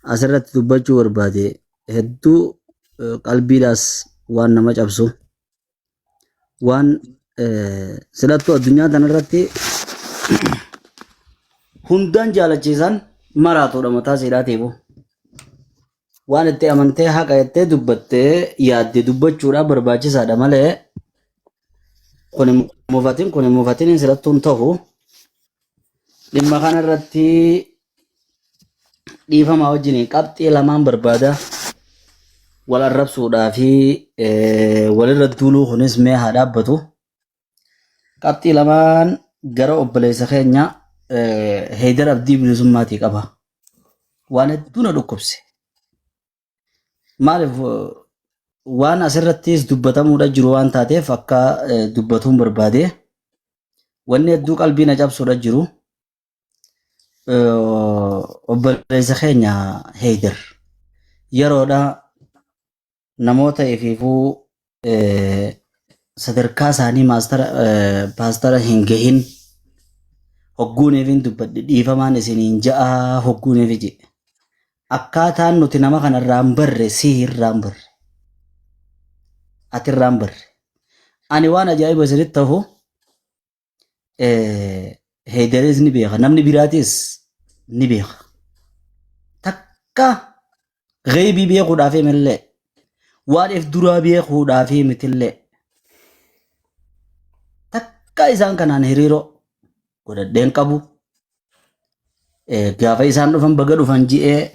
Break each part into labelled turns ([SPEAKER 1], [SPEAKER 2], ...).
[SPEAKER 1] asirratti dubbachuu barbaade hedduu qalbiidhaas waan nama cabsu waan silattuu addunyaa kanarratti hundaan jaalachiisan maraatoodha mataa seedhaa teebu. Waan itti amantee haqa jettee dubbattee yaadde dubbachuudhaaf barbaachisaadha malee kun mufatiin silattuun ta'u dhimma kanarratti dhiifamaa wajjin qabxii lamaan barbaada wal arrabsuudhaa fi walirra duuluu kunis mee haa dhaabbatu. Qabxii lamaan gara obboleessa keenya Haydar Abdii bilisummaatii qaba. Waan hedduu na dhukkubse. Maaliif waan asirrattis dubbatamuudha jiru waan taateef akka dubbatuun barbaade wanni hedduu qalbii na cabsuudha jiru. Obboleessa keenya Haydar yeroodha namoota ifiifuu sadarkaa isaanii paastara hin gahin hogguuneefin dubbadhe dhiifamaan isiniin ja'a hogguuneefi jedhe. Akkaataan nuti nama kanarraan barre si irraan barre ati irraan barre ani waan ajaa'iba isinitti ta'u Haydaris ni beeka namni biraatis ni beeka takka gaybii beekuudhaaf malee waan if duraa beekuudhaaf mitillee takka isaan kanaan hiriiroo godhadheen qabu gaafa isaan dhufan baga dhufan ji'ee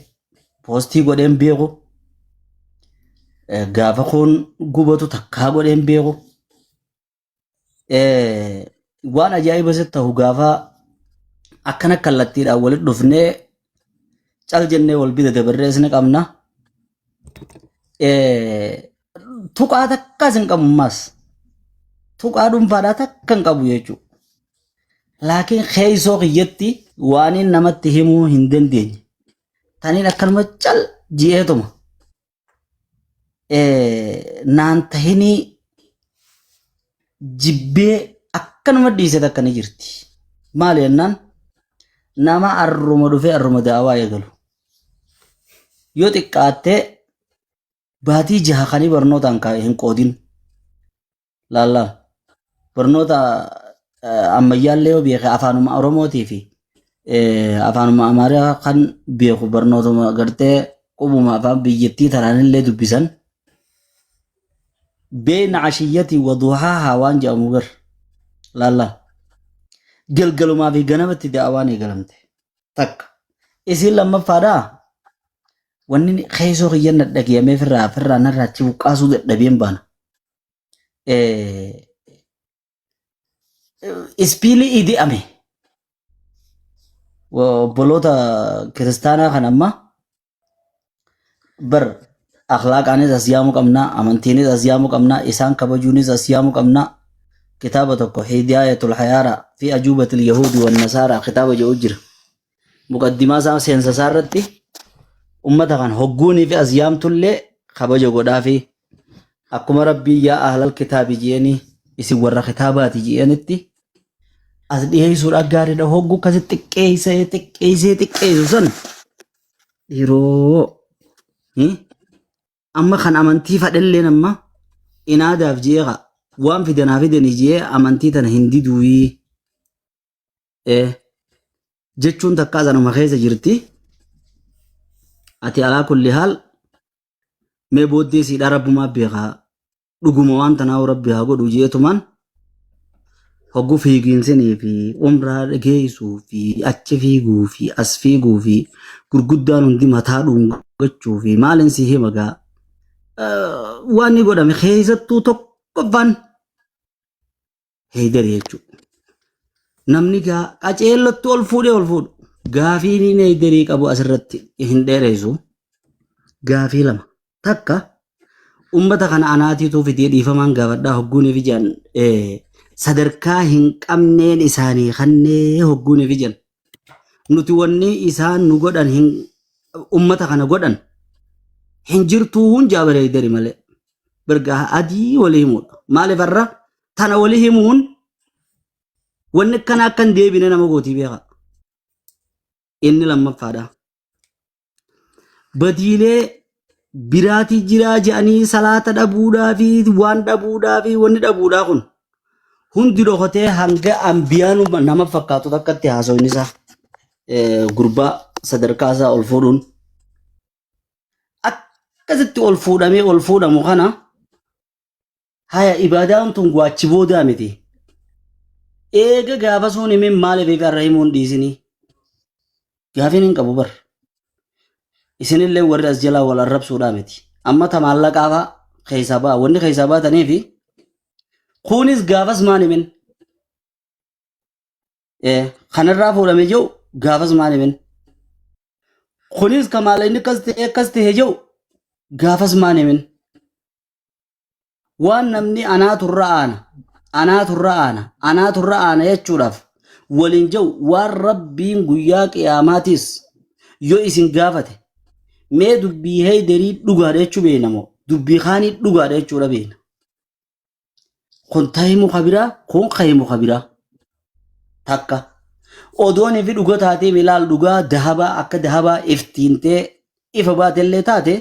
[SPEAKER 1] poostii godheen beeku gaafa kun gubatu takkaa godheen beeku waan ajaa'iba sitti ta'u gaafa akkana kallattiidhaan walitti dhufnee cal jennee wal bira dabarrees ni qabna. Tuqaa takkaas hin qabu ammas tuqaa dhuunfaadhaa takka hin qabu jechuudha. Laakiin keessoo kiyyatti waan namatti himuu hin dandeenye. Taniin akkanuma cal ji'eetuma naan tahinii jibbee akkanuma dhiisee takka ni jirti. Maali jennaan nama arruma dhufee arruma daawaa eegalu. Yoo xiqqaattee baatii jaha kanii barnootaan hin qoodin. Laallaa barnoota ammayyaallee yoo beeke afaanuma Oromootii fi afaanuma Amaaraa kan beeku barnootuma gartee qubuma afaan biyyattii tanaanillee dubbisan beena ashiyyatii waduuhaa waan jedhamu gar laallaa galgalumaa fi ganamatti daawaan eegalamte takka isin lammaffaadhaa wanni keessoo kiyyan dhaggeeffamee firraa narraa achi buqqaasuu dadhabeen baana. Ispiilii idi'ame obboloota kiristaanaa kan amma bar akhlaaqaanis as yaamuu qabnaa amantiinis as yaamuu qabnaa isaan kabajuunis as yaamuu qabnaa. Kitaaba tokko Hidaayatul Hayaaraa fi Ajuubatil Yahuudii wan Nasaaraa kitaaba jedhu jira. Muqaddimaa isaa seensa isaa irratti ummata kan hogguunii fi as yaamtullee kabaja godhaa fi akkuma rabbii yaa ahlal kitaabi jeeni isin warra kitaabaati jeenitti as dhiyeessuudhaaf gaariidha. Hogguu akkasitti xiqqeessu san yeroo amma kan amantii fadhallee nama inaadaaf jeeqa waan fidanaa fidanii jee amantii tana hin diduuyi jechuun takkaa sanuma keessa jirti. Ati alaa kulli haal mee booddee siidhaa rabbumaa beekaa dhuguma waan tanaa rabbi haa godhu jeetumaan hogguu fiigiinsinii fi umraa geessuu fi achi fiiguu fi as fiiguu fi gurguddaan hundi mataa dhungachuu fi maalin si himagaa waan ni godhame keessattuu tokkoffaan Haydar jechuudha. Namni qaceellatti ol fuudhu gaafii ni Haydarii qabu asirratti hin dheeressu gaafii lama takka ummata kana anaatiituu fidee dhiifamaan gaafadhaa hogguuniif ijaan sadarkaa hin qabneen isaanii kannee hogguuniif ijaan nuti wanni isaan nu godhan ummata kana godhan hin jirtuu hunjaa bare Haydari malee birgaa adii walii himuudha. Maaliif irra tana walii himuun wanni kana akkan deebine nama gootii beeka. Inni lammaffaadha. badiilee biraati jiraa jedhanii salaata dhabuudhaa fi waan dhabuudhaa fi wanni dhabuudhaa kun hundi dhokotee hanga ambiyaan nama fakkaatu takkatti haasawni isaa gurbaa sadarkaa isaa ol fuudhuun akkasitti ol fuudhamee ol fuudhamu kana haya ibaadaan tun guachi boodaa miti. Eega gaafa sun himin maaliif irra himuun dhiisinii gaafin hin qabu bar isinillee warri as jalaa wal arrabsuudhaa miti. Amma tamaallaqaa fa'aa keessaa ba'a wanni keessaa baatanii fi kunis gaafas maan himin kanarraa fuudhame jiru gaafas maan himin kunis kamaala inni akkas ta'e jiru gaafas maan himin waan namni anaaturra aana jechuudhaaf waliin jiru waan rabbiin guyyaa qiyaamaatis yoo isin gaafate mee dubbii heedarii dhugaadha jechuu beeknamoo dubbii kaanii dhugaadha jechuudha beekna. Kun ta'ee muka biraa kun ka'ee muka biraa takka odoon fi dhuga taatee milaal dhugaa dahabaa akka dahabaa iftiintee ifa baatellee taate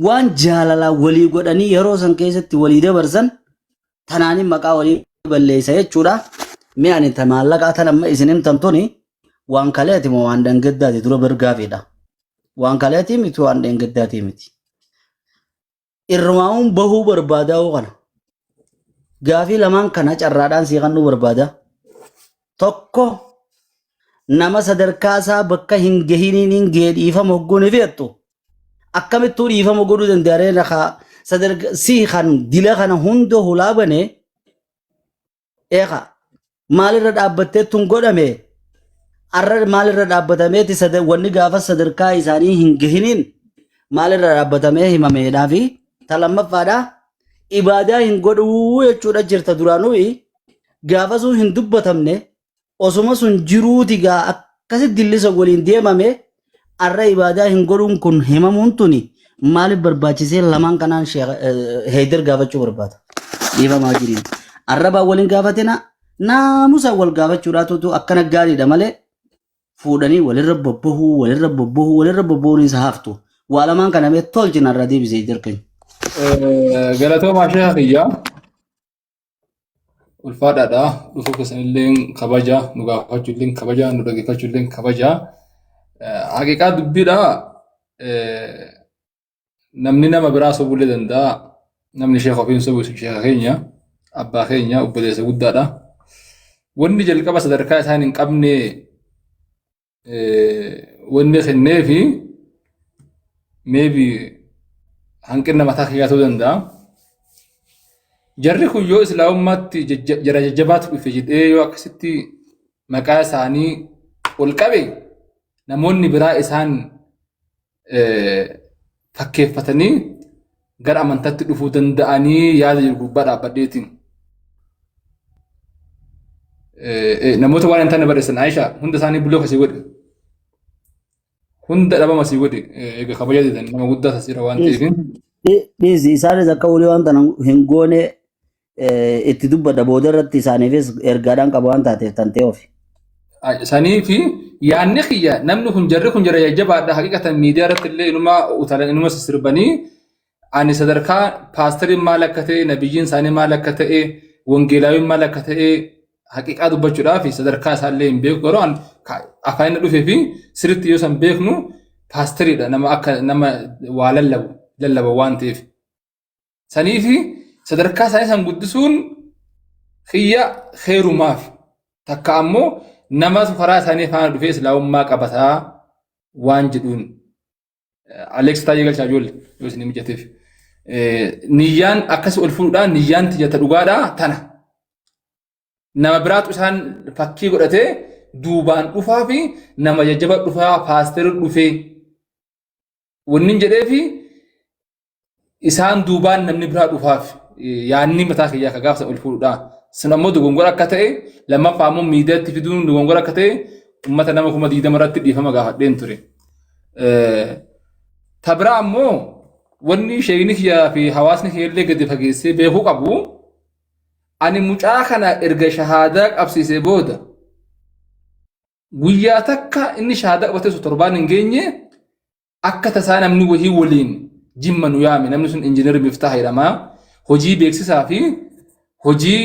[SPEAKER 1] waan jaalalaa walii godhanii yeroo san keessatti walii dabarsan tanaanin maqaa walii balleessa jechuudha. Mee ani maallaqaa tan amma isin himtamtuni waan kaleeti moo waan dhangeddaati dura bargaafedha. Waan kaleeti miti waan dhangeddaati miti. Irmaa'uun bahuu barbaadaa kana gaafii lamaan kana carraadhaan siiqannuu barbaada. Tokko nama sadarkaa isaa bakka hin gahiniin hin gahee dhiifama hogguun ifeettu akkamittuu dhiifama godhuu danda'aree sadarkaa siiqan dila kana hunda hulaabane eeqa maalirra dhaabbattee tun godhame arra maalirra dhaabbatameeti wanni gaafa sadarkaa isaanii hin gahiniin maalirra dhaabbatamee himameedhaa fi talamaffaadha ibaadaa hin godhuu jechuudha jirta duraanuu gaafa sun hin dubbatamne osuma sun jiruuti gaa akkasitti dillisa waliin deemame arra ibaadaa hin godhuun kun himamuun tuni maaliif barbaachisee lamaan kanaan heeydar gaafachuu barbaada dhiifamaa jiriin arrabaa waliin gaafatina naamusa wal gaafachuudhaatutu akkana gaariidha malee fuudhanii walirra bobbohuun isa haftu waa lamaan kana mee tolchin arra deebisee jirkanya.
[SPEAKER 2] Galatoomaa sheekha kiyyaa ulfaadhaadha dhufuu keessanillee kabaja nu gaafachuullee kabaja nu dhaggeeffachuullee kabaja haqiqaa dubbiidha namni nama biraa sobuullee danda'a namni sheekha ofiin sobu sheekha keenya abbaa keenya obboleessa guddaadha wanni jalqaba sadarkaa isaan hin qabne wanni kennee fi maybe hanqina mataa kiyyaa ta'uu danda'a. Jarri kun yoo islaamummaatti jara jajjabaatu dhufe jedhee yoo akkasitti maqaa isaanii ol qabe namoonni biraa isaan fakkeeffatanii gara amantaatti dhufuu danda'anii yaada jiru gubbaa dhaabbadheetiin. Namoota waan hin taane barreessan Aishaa hunda isaanii buloo kasii godhe. Hunda dhabama asii godhe egaa kabaja deetan nama guddaa tasira waan ta'eef.
[SPEAKER 1] Dhiisi isaanis akka walii waan tana hin goone itti dubbadha booda irratti isaaniifis ergaadhaan qaba waan taateef tan ta'e ofi.
[SPEAKER 2] Sanii fi yaadni kiyya namni kun jarri kun jara jajjabaadha haqiqatan miidiyaa irratti illee inuma sirbanii ani sadarkaa paastariin maal akka ta'e nabiyyiin isaanii maal akka ta'e wangeelaawiin maal akka ta'e haqiqaa dubbachuudhaaf sadarkaa isaallee hin beeku garuu afaan inni dhufee fi sirriitti yoo san beeknu paastariidha nama akka nama waa lallaba waan ta'eef. Sanii fi sadarkaa isaanii san guddisuun kiyya heerumaaf takka ammoo nama karaa isaanii faana dhufee islaamummaa qabataa waan jedhuun Aleeks Taayee Galchaa ijoollee yoo isin mijateef. Niyyaan akkas ol fuudhaan niyyaan tiyyata dhugaadhaa tana. Nama biraatu isaan fakkii godhatee duubaan dhufaa fi nama jajjaba dhufaa paaster dhufee wanni jedhee fi isaan duubaan namni biraa dhufaaf yaanni mataa kiyyaa akka gaafsa ol fuudhaa. Sun ammoo dogongora akka ta'e lammaffaa ammoo miidiyaatti fiduun dogongora akka ta'e uummata nama 20 irratti dhiifama gaafadheen ture. Tabiraa ammoo wanni sheekni kiyyaa fi hawaasni kiyyaallee gadi fageessee beekuu qabu ani mucaa kana erga shahaadaa qabsiisee booda guyyaa takka inni shahaadaa qabatee torbaan hin geenye akka tasaa namni wahii waliin jimma nu yaame namni sun injiinar Miftaaha jedhama hojii beeksisaa fi hojii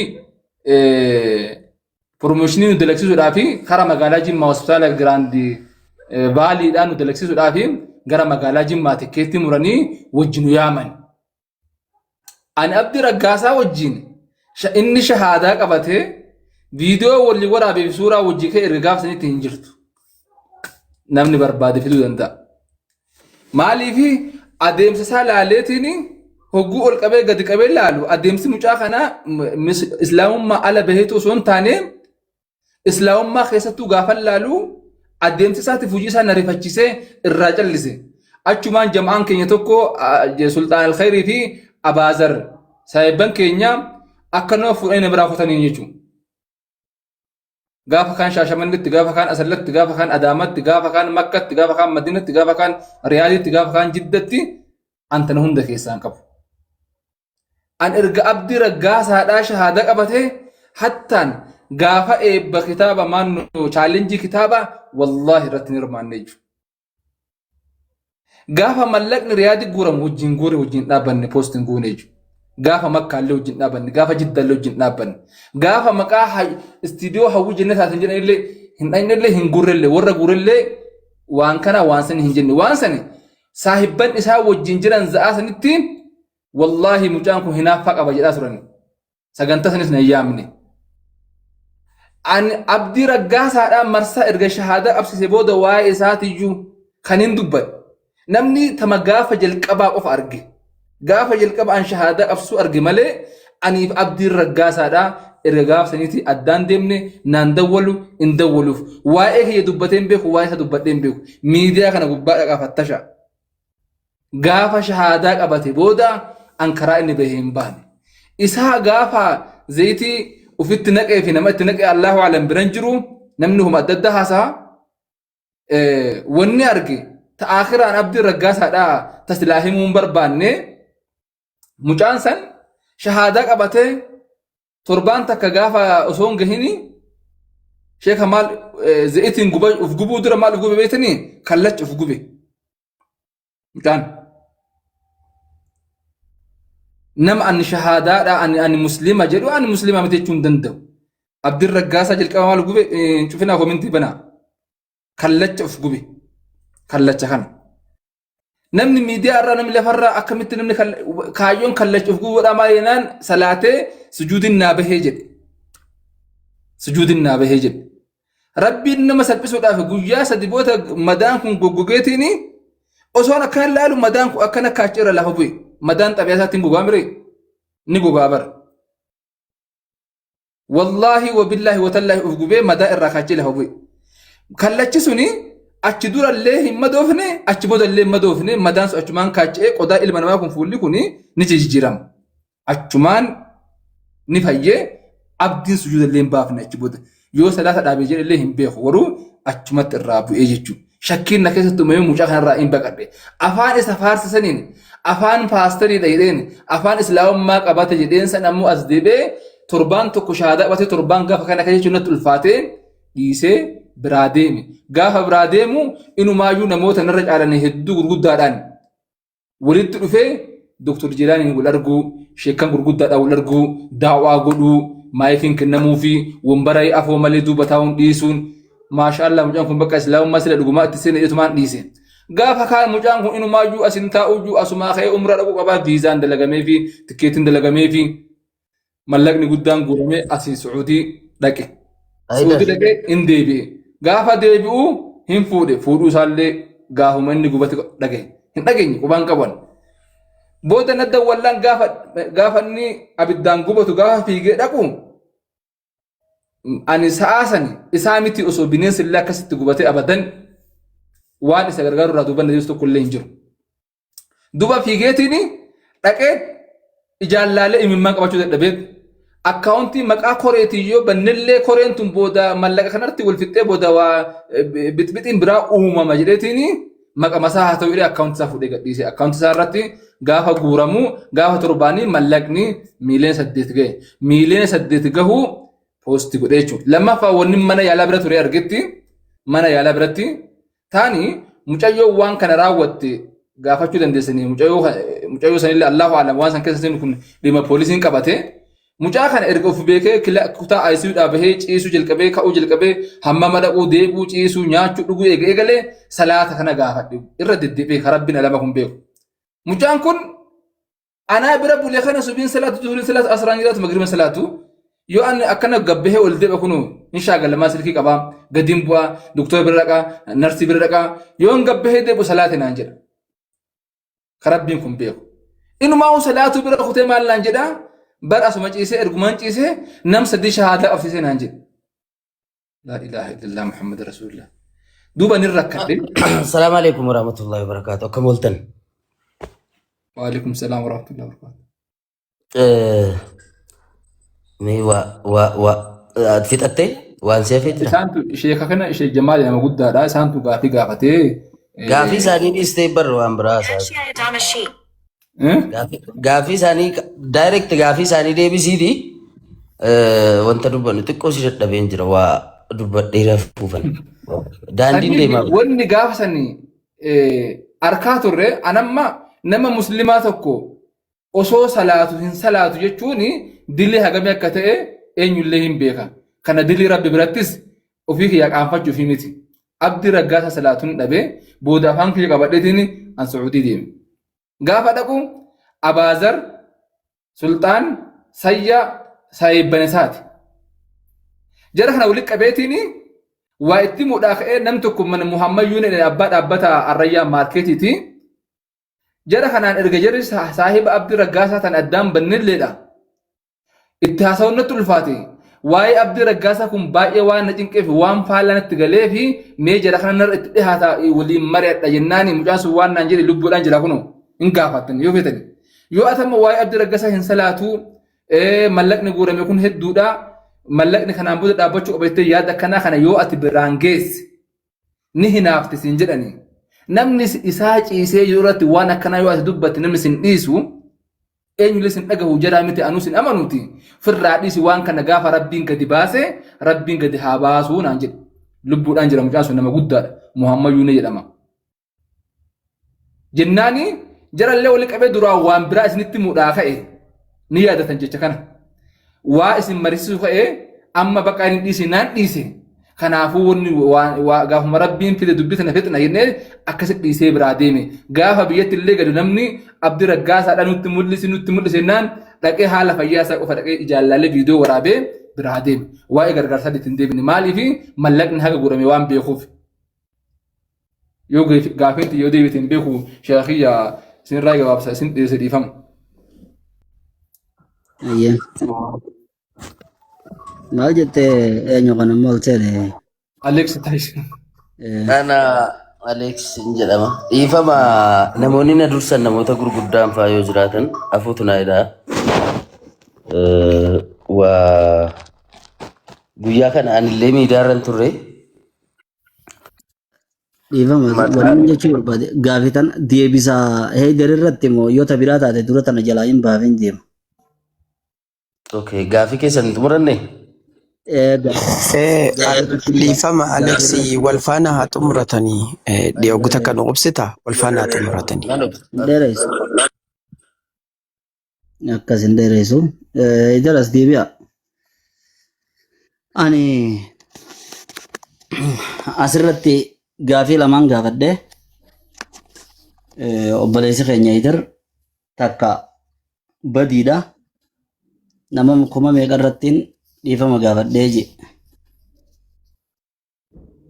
[SPEAKER 2] promooshinii nu dalagsisuudhaa fi karaa magaalaa Jimmaa hospitaala Giraandii Vaaliidhaan nu dalagsisuudhaa fi gara magaalaa Jimmaa tikkeetti muranii wajjin nu yaaman. Ani Abdii Raggaasaa wajjin inni shahaadaa qabatee viidiyoo walii waraabee suuraa wajjii ka'e erga gaafsanitti hin jirtu. Namni barbaade fiduu danda'a. Maaliif adeemsa isaa laaleetiin hogguu ol qabee gadi qabee laalu adeemsi mucaa kanaa islaamummaa ala baheetu osoo hin taane islaamummaa keessattuu gaafa laalu adeemsi isaatiif hojii isaa nariifachisee irraa callise. Achumaan jamaan keenya tokko Sultaan Alkhayrii fi Abaazar saayibban keenya akka nama fuudhanii biraa kutanii jechuudha. Gaafa kaan Shaashamannitti, gaafa kaan Asallatti, gaafa kaan Adaamatti, gaafa kaan Makkatti, gaafa kaan Madiinatti, gaafa kaan Riyaaditti, gaafa kaan Jiddatti antana hunda keessaan qabu. An erga Abdii Raggaasaadhaa shahaadaa qabatee hattaan gaafa eebba kitaaba maannoo chaalenjii kitaaba wallaahi irratti ni hirmaanne jechuudha. Gaafa mallaqni Riyaadii guuramu wajjin guure wajjin dhaabbanne poostiin guune jechuudha. Gaafa Makkaallee wajjin dhaabbanne, gaafa Jiddallee wajjin dhaabbanne, gaafa maqaa istiidiyoo hawwii jennee taateen jedhanillee hin dhaqnellee hin guurrellee warra guurrellee waan kana waan sani hin jenne waan sani saahibban isaa wajjin jiran za'aa sanitti wallaahi mucaan kun hinaaffaa qaba jedhaa turani. Sagantaa sanis na yaamne. Ani Abdii Raggaasaadhaan marsaa erga shahaadaa qabsiisee booda waa'ee isaatiyyuu kan hin dubbadhe. Namni tama gaafa jalqabaa qofa arge. Gaafa jalqaba an shahaadaa qabsuu arge malee aniif Abdii Raggaasaadhaa erga gaafa saniiti addaan deemne naan dawwalu hin dawwaluuf. Waa'ee kiyya dubbateen beeku waa'ee isa dubbadheen beeku. Miidiyaa kana gubbaa dhaqaa fattasha. Gaafa shahaadaa qabate booda an karaa inni bahee hin baane. Isaa gaafa zayitii ufitti naqee fi nama itti naqee Allahu alam biran jiru namni huma adda adda haasaa wanni arge ta'akhiraan Abdii Raggaasaadhaa tasilaa himuun barbaanne mucaan san shahaadaa qabatee torbaan takka gaafa osoo hin gahini sheeka maal zayitiin uf gubuu dura maal uf gube beetanii kallacha uf gube mucaan. Nama ani shahaadaadha ani muslima jedhu ani muslima miti jechuun danda'u. Abdii Raggaasaa jalqaba maal gube cufina komintii banaa kallacha uf gube kallacha kana. Namni miidiyaa irraa namni lafarraa akkamitti namni kaayyoon kallacha uf gubuudha maal jennaan salaatee sujuudin naa bahee jedhe. Sujuudin naa bahee jedhe. Rabbiin nama salphisuudhaaf guyyaa sadi booda madaan kun goggogeetiin osoon akkan ilaalu madaan kun akkana kaachee irra lafa bu'e. Madaan xabiyaa isaatiin gogaa mire ni gogaa bara. Wallaahi wabillaahi watallaahi uf gubee madaa irraa kaachee lafa bu'e. Kallachi suni achi durallee hin madoofne achi boodallee hin madoofne madaan sun achumaan kaachee qodaa ilma namaa kun fuulli kun ni jijjiirama. Achumaan ni fayyee abdiin sujuudallee hin baafne achi booda. Yoo salaata dhaabee jedhallee hin beeku waruu achumatti irraa bu'ee jechuudha. Shakkiin na keessatti uumamee mucaa kanarraa hin baqadhe. Afaan isa faarsisaniin afaan paastariidha jedheen afaan islaamummaa qabate jedheen san ammoo as deebee torbaan tokko shahaadaa qabatee torbaan gaafa kana akka jechuun natti ulfaatee dhiisee biraa deeme. Gaafa biraa deemu inumaayyuu namoota narra caalanii hedduu gurguddaadhaan walitti dhufee Dr. Jilaaniin wal arguu, sheekan gurguddaadhaan wal arguu, daawwaa godhuu, maayikiin kennamuu fi wambara afoo malee duuba taa'uun dhiisuun maashaallah mucaan kun bakka islaamummaa sila dhugumaa itti seenee itumaan dhiise. Gaafa kaan mucaan kun inumaayyuu asin taa'uyyuu asumaa ka'ee umra dhaquu qabaa viizaan dalagamee fi tikkeetiin dalagamee fi mallaqni guddaan guuramee asii Suudii dhaqe. Suudii dhaqee hin deebi'e. Gaafa deebi'uu hin fuudhe fuudhuu isaallee gaafuma inni gubate dhaqe. Hin dhageenye qubaan qaban. Booda nadda wallaan gaafa inni abiddaan gubatu gaafa fiigee dhaqu ani sa'aa sani isaa miti osoo bineensi illee akkasitti gubatee abadan waan isa gargaaru irraa duubanna jiru tokko illee hin jiru. Duba fiigeetiin dhaqee ijaallaalee imimmaan qabachuu dadhabee akkaawuntii maqaa koreetii yoo bannillee koreen tun booda mallaqa kanarratti wal fixxee booda waa bitbixiin biraa uumama jedheetiin maqa masaa haa ta'u illee akkaawuntii isaa fuudhee gadhiise. Akkaawuntii isaa irratti gaafa guuramuu gaafa torbaanii mallaqni miiliyoona 8 gahe. Miiliyoona 8 gahuu poosti godhee jechuudha. Lammaffaa wanni mana yaalaa bira ture argetti mana yaalaa biratti taani mucayyoo waan kana raawwatte gaafachuu dandeessanii mucayyoo sanillee Allahu a'lam waan san keessa kun dhimma poolisiin qabate mucaa kana erga of beekee kutaa ICU dhaabahee ciisuu jalqabee ka'uu jalqabee hamma madaquu deebuu ciisuu nyaachuu dhuguu eegalee salaata kana gaafadhe irra deddeebi'ee karabbiin alama kun beeku mucaan kun anaa bira bulee kana subiin salaatu zuhuriin salaatu asraan jiraatu magriba salaatu yoo an akkana gabbahee ol deeba kunu inshaagalamaa silkii qabaa gadiin bu'aa doktora bira dhaqaa narsii bira dhaqaa yoo an gabbahee deebu salaate naan jedha karabbiin kun beeku inumaa salaatu bira kutee maal naan jedha bar asuma ciisee ergumaan ciisee nam sadii shahaadaa qabsiisee naan jedha laa ilaaha illallah muhammad rasulullah duuba nin rakkadhe
[SPEAKER 3] السلام عليكم ورحمة الله وبركاته كم ولتن
[SPEAKER 2] وعليكم السلام ورحمة الله وبركاته
[SPEAKER 3] مي و فيت أتي وان سيفيت
[SPEAKER 2] isaantu sheeka kana ishee jamaal nama guddaadha isaantu gaafii gaafatee
[SPEAKER 3] غافي ساني دي ستيبر وان براسا غافي ساني دايركت غافي ساني دي بي سي دي وانت دبن تكو سي دبين جرا وا دب ديرا فوفن داندين دي ما
[SPEAKER 2] wanni gaafa sani arkaa turre anamma nama muslimaa tokko osoo salaatu hin salaatu jechuun dilii hagamee akka ta'e eenyullee hin beeka kana dilii rabbi birattis ofii kiyyaa qaanfachuu fi miti abdi raggaasa salaatuun dhabee booda afaan kiyya qabadheetiin an Sacuudii deeme gaafa dhaqu Abaazar Sultaan Sayya Saayibban isaati jara kana walitti qabeetiin waa itti muudhaa ka'ee nam tokko mana Muhammayyuun abbaa dhaabbata Arrayyaa maarkeetiiti jara kanaan erga jarri saahiba abdi raggaasaa tan addaan bannilleedha itti haasawunnatti ulfaate waa'ee abdi raggaasaa kun baay'ee waan na cinqeef waan faallanatti galee fi mee jara kana narra itti dhihaata waliin mari'adha jennaani mucaan sun waan naan jedhe lubbuudhaan jira kunoo hin gaafattan yoo feetani yoo atama waa'ee abdi raggaasaa hin salaatu mallaqni guurame kun hedduudha mallaqni kanaan booda dhaabbachuu qabattee yaada akkanaa kana yoo ati biraan geesse ni hinaafte siin jedhani namni isaa ciisee yoo irratti waan akkanaa yoo ati dubbatte namni sin dhiisu eenyullee sin dhagahu jedhaa miti anuu sin amanuuti firraa dhiisi waan kana gaafa rabbiin gadi baase rabbiin gadi haa baasuu naan jedhe lubbuudhaan jira mucaan sun nama guddaadha Muhammayyuu ne jedhama jennaani jarallee wali qabee duraan waan biraa isinitti muudhaa ka'e ni yaadatan jecha kana waa isin marisisu ka'e amma bakka inni dhiise naan dhiise kanaafuu wanni gaafuma rabbiin fide dubbitana fixna jennee akkasitti dhiisee biraa deeme gaafa biyyatti illee gadu namni abdi raggaasaadha nutti mul'ise naan dhaqee haala fayyaa isaa qofa dhaqee ijaallaalee viidiyoo waraabee biraa deeme waa'ee gargaarsaa ittiin deebine maaliif mallaqni haga guurame waan beekuuf yoo gaafiinti yoo deebiteen beeku sheekiyya isinirraa gabaabsa isin dhiyeesse dhiifamu.
[SPEAKER 1] maal jettee eenyu kana moolteedhe
[SPEAKER 2] Alex Tyson.
[SPEAKER 3] أنا أليكس جدما إيفما نموني ندرس نموتا غرغدان فايو جراتن أفوتنا إذا و guyyaa kana anillee miidiyaarran turre
[SPEAKER 1] dhiifama wanni jechuu barbaade gaafii tan deebisaa heeydar irratti immoo yoo biraa taate dura tana jalaa hin baafin deema.
[SPEAKER 3] okay gaafii keessan xumuranne
[SPEAKER 4] dhiifama Aleksi wal faana haa xumuratanii dhiyoogota kan obsita wal faana haa xumuratanii.
[SPEAKER 1] Dheereessu. Akkas hin dheereessu. Jalas deebi'a. Ani asirratti gaafii lamaan gaafadhe obboleessi keenya Haydar takka badiidha. Nama kuma meeqa irrattiin dhiifama gaafadhee je.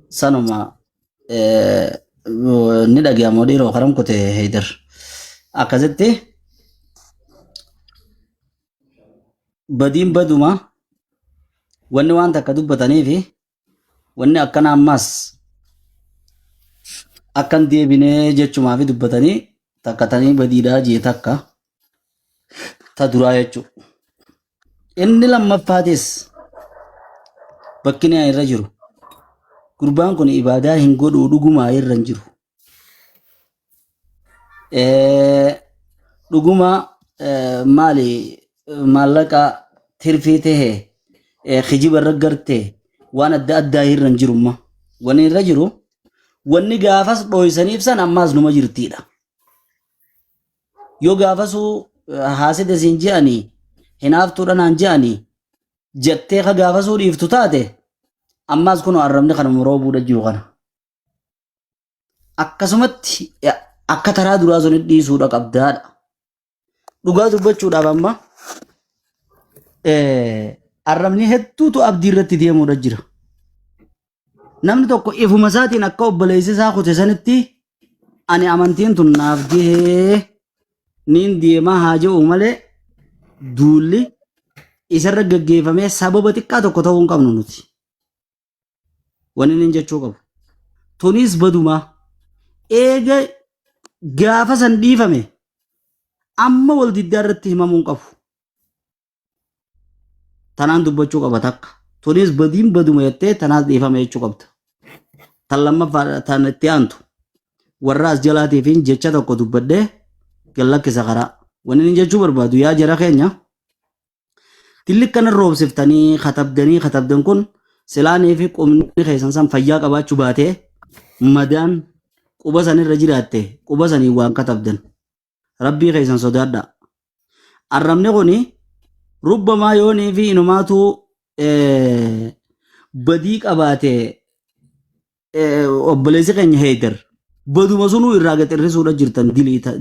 [SPEAKER 1] Sanuma ni dhaga'amoo dhiiroo karam kutee Haydar. Akkasitti badiin baduma wanni waan takka dubbatanii fi wanni akkana ammas akkan deebinee jechumaa fi dubbatanii takkatanii badiidhaa jee takka ta duraa jechuudha. Inni lammaffaatis bakki irra jiru. Gurbaan kun ibaadaa hin godhu dhugumaa irra hin jiru. Dhuguma maali maallaqa tirfii tahee kijiba irra gartee waan adda addaa irra hin jirumma. Waan irra jiru wanni gaafas dhoysaniif san ammaas numa jirtiidha. Yoo gaafasuu haasida siin je'anii hinaaftuudhaan je'anii jettee ka gaafasuu dhiiftu taate ammaas kun arrabni kanuma roobuudha jiru kana. Akkasumatti akka taraa duraa sun dhiisuudha qabdaadha. Dhugaa dubbachuudhaaf amma arrabni hedduutu abdii irratti deemuudha jira. Namni tokko ifuma isaatiin akka obboleessi isaa kute sanitti ani amantiin tun naaf gahee niin deemaa haa jedhu malee duulli isarra gaggeeffamee sababa xiqqaa tokko ta'uu hin qabnu nuti. Wanni inni jechuu qabu. Tunis badumaa eega gaafa san dhiifame amma wal diddaa irratti himamuu hin qabu. Tanaan dubbachuu qaba takka. Tunis badiin baduma jettee tanaas dhiifame jechuu qabda. Tan lammaffaa tan itti aantu warra as jalaatiif jecha tokko dubbadhee gallakkisa karaa. Wanni inni jechuu barbaadu yaa jara keenya tilli kana roobsiftanii katabdan kun silaanii fi qubni keessan san fayyaa qabaachuu baatee madaan quba sanirra jiraatte quba sanii waan katabdan rabbii keessan sodaadha. Arrabni kuni rubbamaa yoonii fi inumaatu badii qabaate obboleessi keenya heeydar baduma sunuu irraa gaxirrisuudha jirtan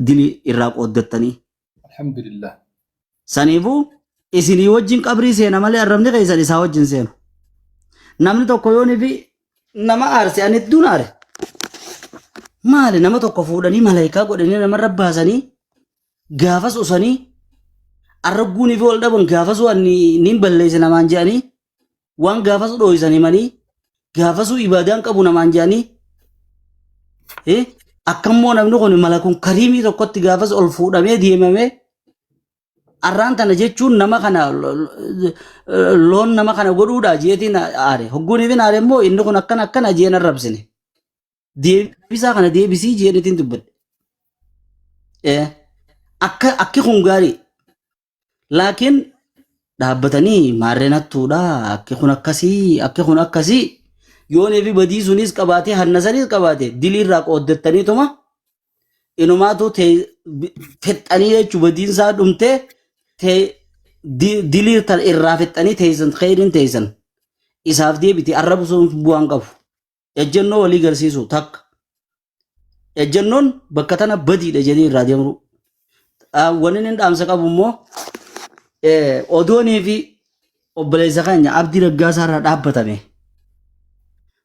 [SPEAKER 1] dilii irraa qooddattanii.
[SPEAKER 2] Alhamdulillah.
[SPEAKER 1] Saniifuu isinii wajjin qabrii seena malee arrabni keessan isaa wajjin seenu. Namni tokko yoonii fi nama aarse ani hedduun aare. Maali nama tokko fuudhanii malaayikaa godhanii namarra baasanii gaafas usanii arragguunii fi ol dhaban gaafas waan niin balleesse namaan jedhanii waan gaafas dhooysanii manii gaafasuu ibaadaan qabu namaan jedhanii akkammoo namni kun malakun kariimii tokkotti gaafas ol fuudhamee deemamee arraan tana jechuun nama kana loon nama kana godhuudha jeetiin aare hogguunii fi aare immoo inni kun akkana jeen arrabsine. Deebisaa kana deebisii jeenitiin dubbadhe. Akki kun gaarii. Laakiin dhaabbatanii maarreen hattuudha. Akki kun akkasii. Yoonii fi badii sunis qabaatee hanna sanis qabaate diliirraa qooddattaniituma inumaatu fexxanii jechuun badiin isaa dhumtee diliir irraa fexxanii teessan kheyriin teessan isaaf deebiti arrabu sun bu'aan qabu. Ejjennoo walii garsiisu takka. Ejjennoon bakka tana badiidha jedhee irraa deemru. Wanni inni dhaamsa qabu immoo odoonii fi obboleessa keenya abdii raggaasaa irraa dhaabbatame.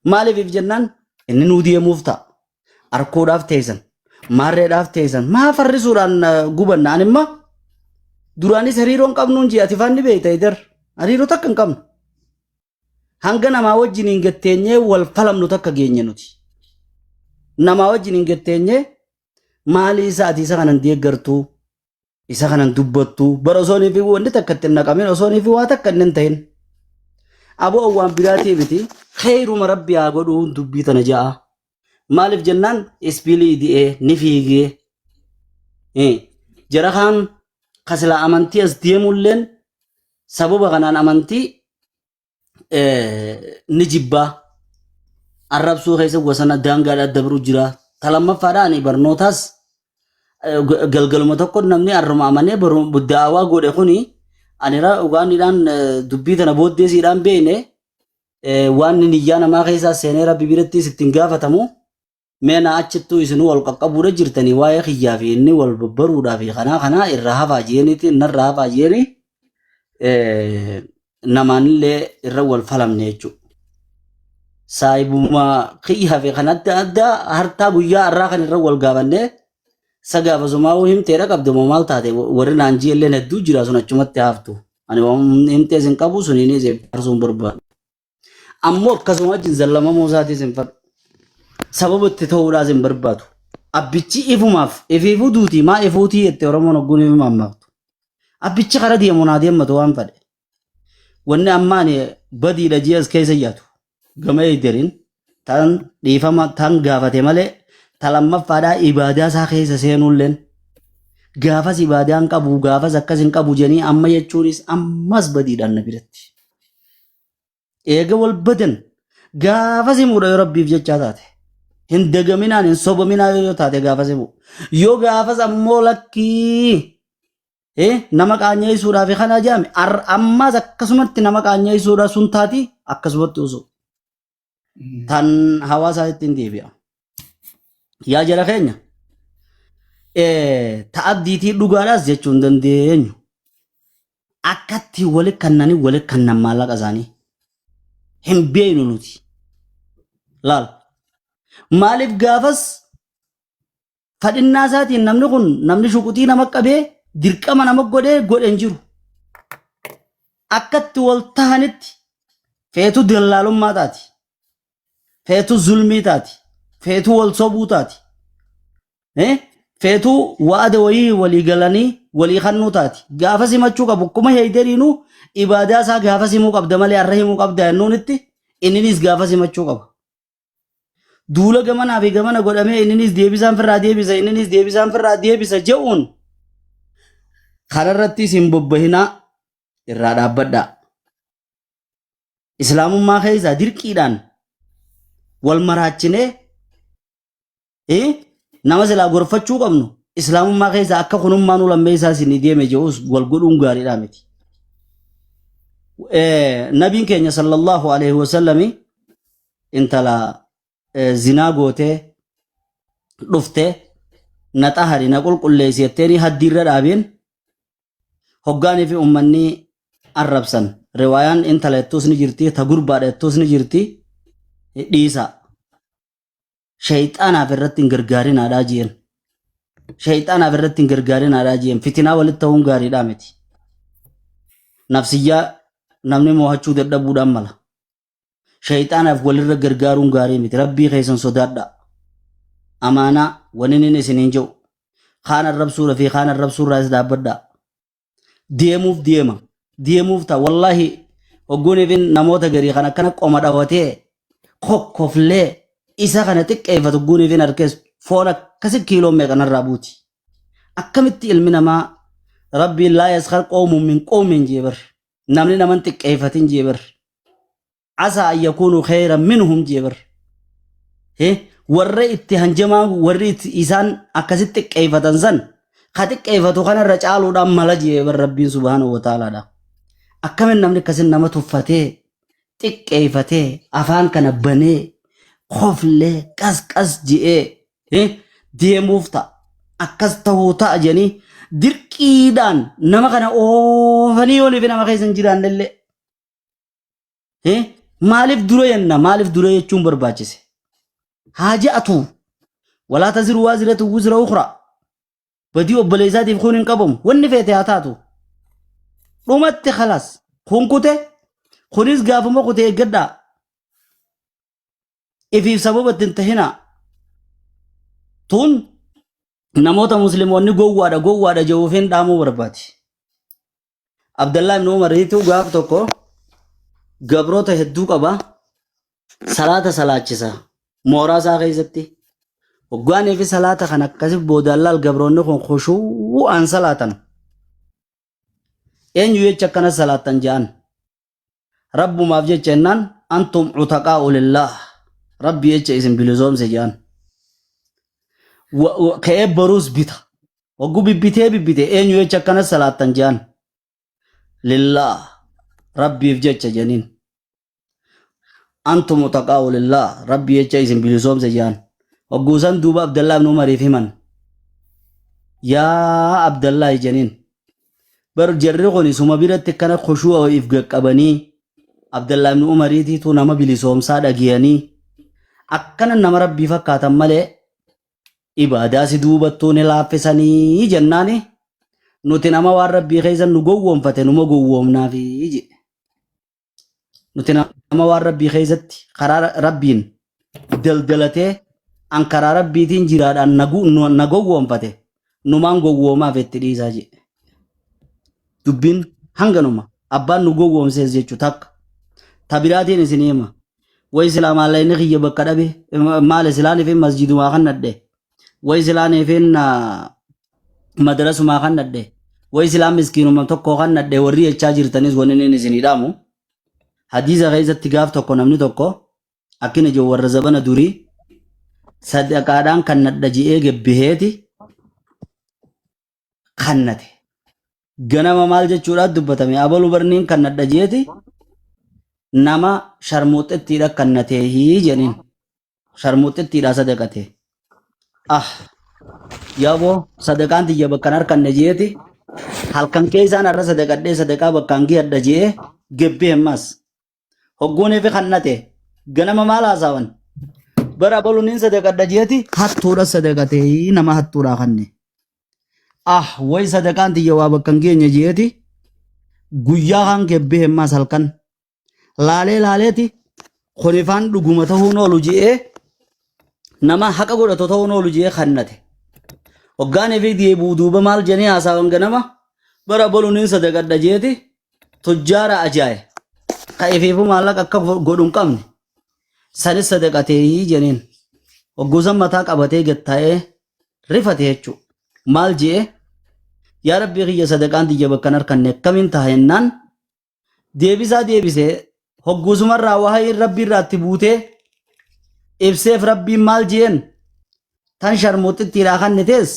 [SPEAKER 1] Maaliif jennaan inni nuu deemuuf ta'a. Arkoodhaaf teessan, maarreedhaaf teessan, maa farrisuudhaan gubanna ani immoo duraanis hariiroon qabnuun ji'ati faanni beekta idar hariiroo takka hin qabnu. Hanga namaa wajjin hin gatteenyee wal falamnu takka geenye nuti. Namaa wajjin hin gatteenyee maalii isaati isa kanan deeggartuu isa kanan dubbattuu bara osoonii fi wanti takka itti naqamin osoonii fi waa takka inni hin ta'in. Aboo waan biraatii miti xeeruma rabbi haa godhuu dubbii tana ja'a. Maaliif jennaan ispiilii di'ee ni fiigee. Jara kaan kasila amantii as deemulleen sababa kanaan amantii ni jibbaa arrabsuu keessa wasana daangaadhaa dabru jira. Talamaffaadhaan barnootaas galgaluma tokko namni arruma amanee daawaa godhe kuni anira ugaanidhaan dubbii tana booddeesiidhaan beene waan niyyaa namaa keessaa seenee rabbi birattis ittiin gaafatamu meena achittuu isinuu wal qaqqabuudha jirtanii waa'ee kiyyaa fi inni wal babbaruudhaa fi kanaa irraa hafaa jeeniiti narraa hafaa jeeni namaanillee irra wal falamne jechuudha. Saayibuma kiyyaa fi kanatti adda hartaa guyyaa irraa kan irra wal gaafannee sagaafasumaa himteedha qabdamoo maal taate warri naanjii illee hedduu jira sun achumatti haftu. Ani himtee isin qabu suniinis farsuun barbaadu. Ammoo akkasuma wajjin zallamamuu isaatis hin fadhu. Sababa itti ta'uudhaas hin barbaadu. Abbichi ifumaaf ifiifuu duutii maa ifuutii jettee Oromoon hogguun ifumaan maaftu. Abbichi kara deemu naa deemmatu waan fadhe. Wanni ammaan badiidha ji'as keessa yaatu. Gama eedarin tan dhiifama tan gaafate malee talamaffaadhaa ibaadaa isaa keessa seenuulleen gaafas ibaadaan qabu gaafas akkas hin qabu jenii amma jechuunis ammas badiidhaan na biratti. Eega wal badan gaafas himuudha yoo rabbiif jechaa taate hin dagaminaan hin sobaminaa yoo taate gaafasi bu yoo gaafas ammoo lakkii nama qaanyeessuudhaaf kana jaame ammas akkasumatti nama qaanyeessuudhaaf sun taati akkasumatti osoo tan hawaasaa ittiin deebi'a. Yaa jala keenya ta'addiitii dhugaadhaas jechuu hin dandeenyu. Akkatti walitti kannanii walitti kannan maallaqa isaanii hin beeknu nuti. Laal maaliif gaafas fadhinnaa isaatiin namni kun namni shuquxii nama qabee dirqama nama godhen jiru. Akkatti wal tahanitti feetu dallaalummaa taati. Feetu zulmii taati. Feetu wal sobuu taati. Feetu waada wayii walii galanii walii kannuu taati. Gaafa simachuu qabu akkuma heeyderiinuu ibaadaa isaa gaafa simuu qabda malee har'a himuu qabda jennuunitti inninis gaafa simachuu qaba. Duula gamanaa fi gamana godhamee inninis deebisaan firraa deebisa inninis deebisaan firraa deebisa je'uun kanarrattis hin bobbahinaa irraa dhaabbadhaa. Islaamummaa keessaa dirqiidhaan wal maraachinee nama silaa gorfachuu qabnu islaamummaa keessaa akka kunummaanuu lammeessaa isin deeme je'us wal godhuun gaariidhaa miti. Nabiin keenya sallallahu alaihi wasallami intala zinaa gootee dhuftee na xahari na qulqulleessi jetteeni haddiirra dhaabeen hoggaanii fi ummanni arrabsan riwaayaan intala jettuus ni jirti ta gurbaadha jettuus ni jirti dhiisa. Shayxaanaaf irratti hin gargaarinaadhaa jeen. Shayxaanaaf irratti hin gargaarinaadhaa jeen. Fitinaa walitti ta'uun gaariidhaa miti. Nafsiyyaa namni mo'achuu dadhabuudhaan mala. Shayxaanaaf walirra gargaaruun gaarii miti. Rabbii keessan sodaadhaa. Amaanaa waniin isiniin jiru. Kaan arrabsuudha fi kaan arrabsuurraas dhaabbadhaa. Deemuuf deema. Deemuuf ta'a. Wallaahi hoggooniif namoota garii kan akkana qoma dhawatee kokkoflee isa kana xiqqeeffatu guuniif hin harkeessu foon akkasi kiiloo meeqanarraa buuti. Akkamitti ilmi namaa rabbiin laa yaskhar qoomuun min qoomin jeebar. Namni naman xiqqeeffatin jeebar. Asaa an yakuunu khayran minhum jeebar. Warra itti hanjamaa warri isaan akkasitti xiqqeeffatan san ka xiqqeeffatu kanarra caaluudhaan mala jeebar rabbiin subhaanahu wa ta'aalaadha. Akkamin namni akkasin nama tuffatee xiqqeeffatee afaan kana banee khoflee qasqas je'ee deemuuf ta'a. Akkas ta'uu ta'a jedhanii dirqiidhaan nama kana oofanii oliif nama keessa hin jiraannellee. Maaliif dura jenna maaliif dura jechuun barbaachise. Haa ja'atu walaa taziru waaziratu wuzira ukraa. Badii obboleessaatiif kun hin qabamu wanni feete haa taatu. Dhumatti khalaas kun kute kunis gaafuma kutee eeggadhaa. Ifiif sababa ittiin tahina tun namoota musliimoonni gowwaadha je'uufiin dhaamuu barbaadi. Abdallaa ibn Umariitu gaaf tokko gabroota hedduu qaba salaata salaachisa mooraa isaa keessatti hoggaanii fi salaata kan akkasif boodallaal gabroonni kun khushuu'aan salaatan eenyu jecha akkana salaatan je'an rabbumaaf jecha jennaan antum utaqaa'u lillaah rabbi jecha isin bilisoomse je'an ka'ee baruus bita hogguu bibbitee eenyu jecha akkana salaatan je'an lillaah rabbiif jecha jeniin antum utaqaa'u lillaah rabbi jecha isin bilisoomse je'an hogguu san duuba Abdallaa ibn Umariif himan yaa Abdallaa jeniin bar jarri kun isuma biratti kana khushuu'a if qaqqabanii Abdallaa ibn Umariitiitu nama bilisoomsaa dhagiyanii akkana nama rabbii fakkaatan malee ibaadaa si duubattuu ni laaffisanii jennaani nuti nama waan rabbii keessan nu gowwoomfate numa gowwoomnaafi jedhe. Nuti nama waan rabbii keessatti karaa rabbiin daldalatee an karaa rabbiitiin jiraadhaan na gowwoomfate numaan gowwoomaaf itti dhiisaa jedhe. Dubbiin hanganuma abbaan nu gowwoomsees jechuu takka tabiraatiin isin hima. Way islaamaa inni kiyya bakka dhabe maal islaanii fi masjidumaa kan nadhe way islaanii fi madrasumaa kan nadhe way islaam miskiinuma tokko kan nadhe warri jechaa jirtanis wanni inni isinii dhaamu hadiisa keessatti gaaf tokko namni tokko akkina jiru warra zabana durii sadaqaadhaan kannadha ji'ee gebbiheeti kannate. Ganama maal jechuudhaan dubbatame abaluu barniin kannadha ji'eeti nama sharmuuxettiidha kannateehii jedhin sharmuuxettiidha sadaqate. Yaaboo sadaqaan tiyya bakkan harkanne ji'eeti halkan keessaan har'a sadaqadhee sadaqaa bakkaan gihadha ji'ee gebbee ammas hogguuniif kannate ganama maal haasawan bara abaluuniin sadaqadha ji'eeti hattuudha sadaqatee nama hattuudhaa kanne. Way sadaqaan tiyya waa bakkan geenye ji'eeti guyyaa kan gebbee ammas halkan laaleeti konifaan dhuguma ta'uun oolu ji'ee nama haqa godhatu ta'uun oolu ji'ee kannate. Hoggaanii fi deebuu duuba maal jenee haasawan ganama bara abaluuniin sadaqadha ji'eeti tujjaara ajaaye ka'eefiifu maallaqa akka godhu hin qabne sanis sadaqatee jeniin hogguusan mataa qabatee gattaa'ee rifate jechuudha. Maal jee yaa rabbii kiyya sadaqaan tiyya bakkan harkanne akkamiin ta'a jennaan deebisee hogguusumarraa waa'ee rabbii irraatti buutee ibseef rabbiin maal jeen tan sharmuuxittiidhaa kannitees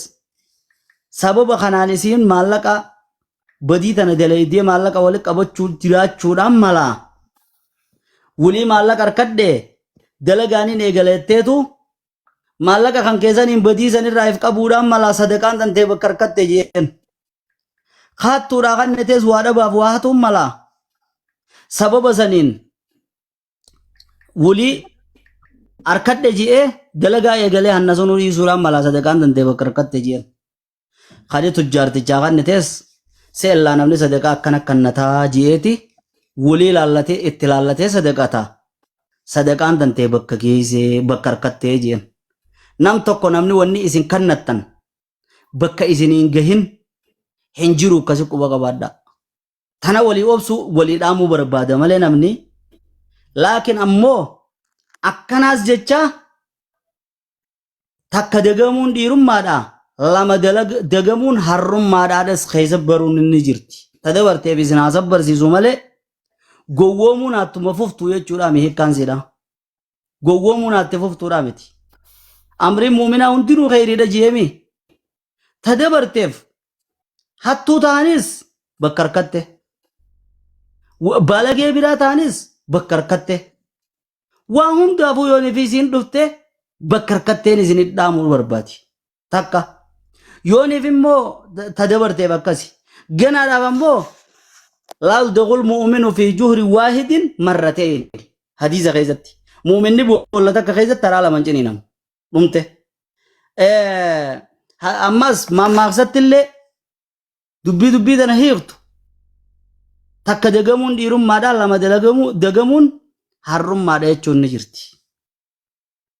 [SPEAKER 1] sababa kanaan isiin maallaqa badii tana dalaydee maallaqa walitti qabachuu jiraachuudhaan malaa wulii maallaqa harkadhee dalagaaniin eegaletteetu maallaqa kan keessaniin badii sanirraa if qabuudhaan malaa sadaqaan tantee bakka harkatte jeen kaattuudhaa kannitees waa dhabaaf waa hatuun malaa sababa saniin wulii harkadhe ji'ee dalagaa eegalee hanna sunuu dhiisuudhaan malaa sadaqaan tantee bakka harkatte jeen kadhi tujjaartichaa kannitees seellaa namni sadaqaa akkana kannataa ji'eeti wulii laallatee itti laallatee sadaqata sadaqaan tantee bakka geessee bakka harkattee jeen. Nam tokko namni wanni isin kannattan bakka isiniin gahin hin jiru akkasi quba qabaadha. Tana walii obsu walii dhaamuu barbaada malee namni laakiin ammoo akkanaas jecha takka dagamuun dhiirummaadha lama dagamuun harrummaadhaadhas keessa baruun inni jirti. Tadabarteef isin haasab barsiisu malee gowwoomuun attuma fuftuu jechuudha mihiikkaansidha. Gowwoomuun atti fuftuudha miti. Amri muuminaa hundinuu khayriidha jeemi tadabarteef hattuu ta'anis bakka harkatte balagee biraa ta'anis bakka harkatte waa hundaafuu yoon fi isiin dhufte bakka harkatteen isin dhaamuu barbaadi takka yooniif immoo tadabarteef akkasi ganaadhaaf ammoo laal daqul mu'minu fi juhri waahidin marrateen hadiisa keessatti muuminni boolla takka keessatti taraa lama ciniinamu. Mumte ammas mammaaqsatti illee dubbii tana hiiktu takka dagamuun dhiirummaadhaan lama dagamuun harrummaadha jechuun ni jirti.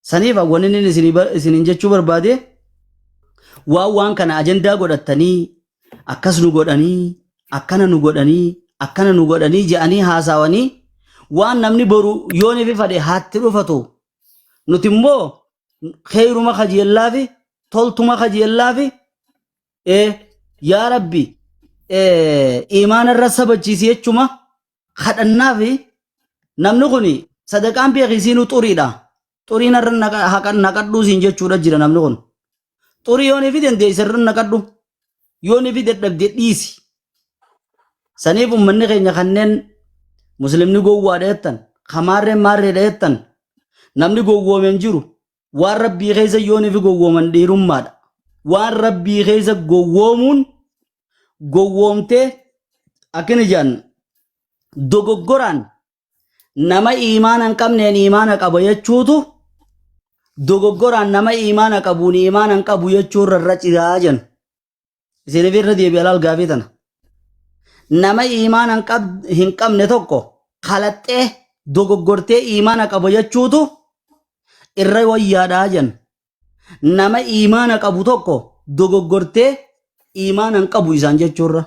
[SPEAKER 1] Saniif wanni isiniin jechuu barbaade waan kana ajandaa godhattanii akkas nu godhanii akkana nu godhanii je'anii haasawanii waan namni boru yoon ifi fadhe haatti dhufatu nuti immoo خيرما خجي الله في طلتما خجي الله في يا ربي إيمان الرسب جيسي يجمع خدنا في نمنغني صدقان بيغيسينو طورينا رنا هكذا نقدو سنجة چورا جيرا نمنغن طوري يوني في دين دي سرن نقدو يوني في دين ديسي سنيف من غير خنن مسلم نقو وادتن خمار مار ديتن نمني قو منجرو waan rabbii keessa yooni fi gowwooman dhiirummaadha. Waan rabbii keessa gowwoomuun gowwoomtee akkana jaan dogoggoraan nama iimaana hin qabneen iimaana qaba jechuutu dogoggoraan nama iimaana qabuun iimaana hin qabu jechuurra irra ciraa jan. Isin irra deebi'ee laal gaafii tana. Nama iimaana hin qabne tokko kalaxxee dogoggortee iimaana qaba jechuutu irra wayyaadhaa jan nama iimaana qabu tokko dogoggortee iimaana hin qabu isaan jechuurra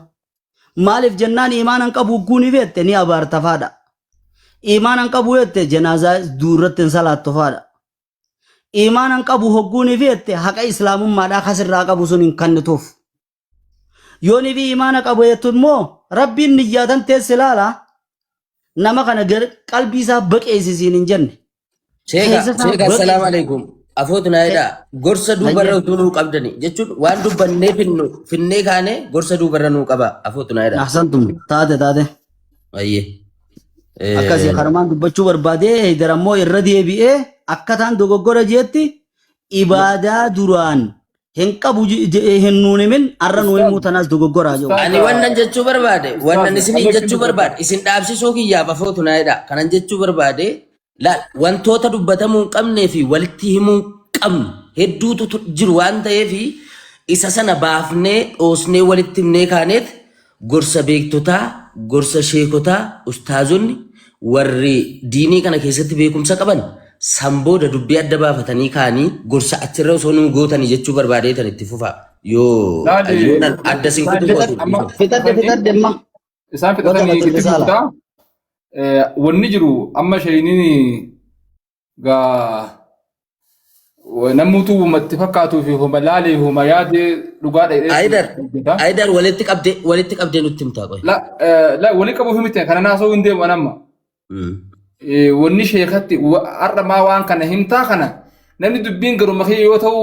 [SPEAKER 1] maaliif jennaan iimaana hin qabu guuni feette ni abaartafaadha iimaana hin qabu feette janaazaa duurratti hin salaattofaadha iimaana hin qabu hogguuni feette haqa islaamummaadhaa kasirraa qabu sun hin kannituuf yooni fi iimaana qabu jettu immoo rabbiin niyyaatan teesse laala nama kana qalbii isaa baqeessisiin hin jenne
[SPEAKER 3] Sheekha, assalamu alaikum. afootu naayidha gorsa duubarra utuu nuu qabdani jechuun waan dubbannee finnee kaane gorsa duubarra nuu qaba afootu naayidha.
[SPEAKER 1] Ahsantum taate.
[SPEAKER 3] Ayyee.
[SPEAKER 1] Akkasii karmaan dubbachuu barbaadee Haydar ammoo irra deebi'ee akkataan dogoggora jeetti ibaadaa duraan hin qabu hin nuunimin arra nuu himuu tanaas dogoggoraa jiru.
[SPEAKER 3] Ani wannan jechuu barbaade wannan isin jechuu barbaade isin dhaabsisuu kiyyaaf afootu naayidha kanan jechuu barbaade laal wantoota dubbatamuu hin qabnee fi walitti himuu hin qabnu hedduutu jiru waan ta'eef isa sana baafnee dhoosnee walitti himnee kaaneet gorsa beektotaa gorsa sheekotaa ustaazonni warri diinii kana keessatti beekumsa qaban sambooda dubbii adda baafatanii kaanii gorsa achirra osoo nu gootanii jechuu barbaadeetan itti fufa yoo adda sin kutu
[SPEAKER 1] Fitadde ma.
[SPEAKER 2] Isaan fixatanii itti fuftaa. Wanni jiru amma shayiniin gaa namuutu uumatti fakkaatuu fi homa laalee homa yaadee dhugaa dha'ee.
[SPEAKER 3] Aydar walitti qabdee nutti himtaa qoy.
[SPEAKER 2] La walitti qabuuf miti kana naasoo hin deemu anamma. Wanni sheekatti har'a maa waan kana himtaa kana namni dubbiin garuma kee yoo ta'u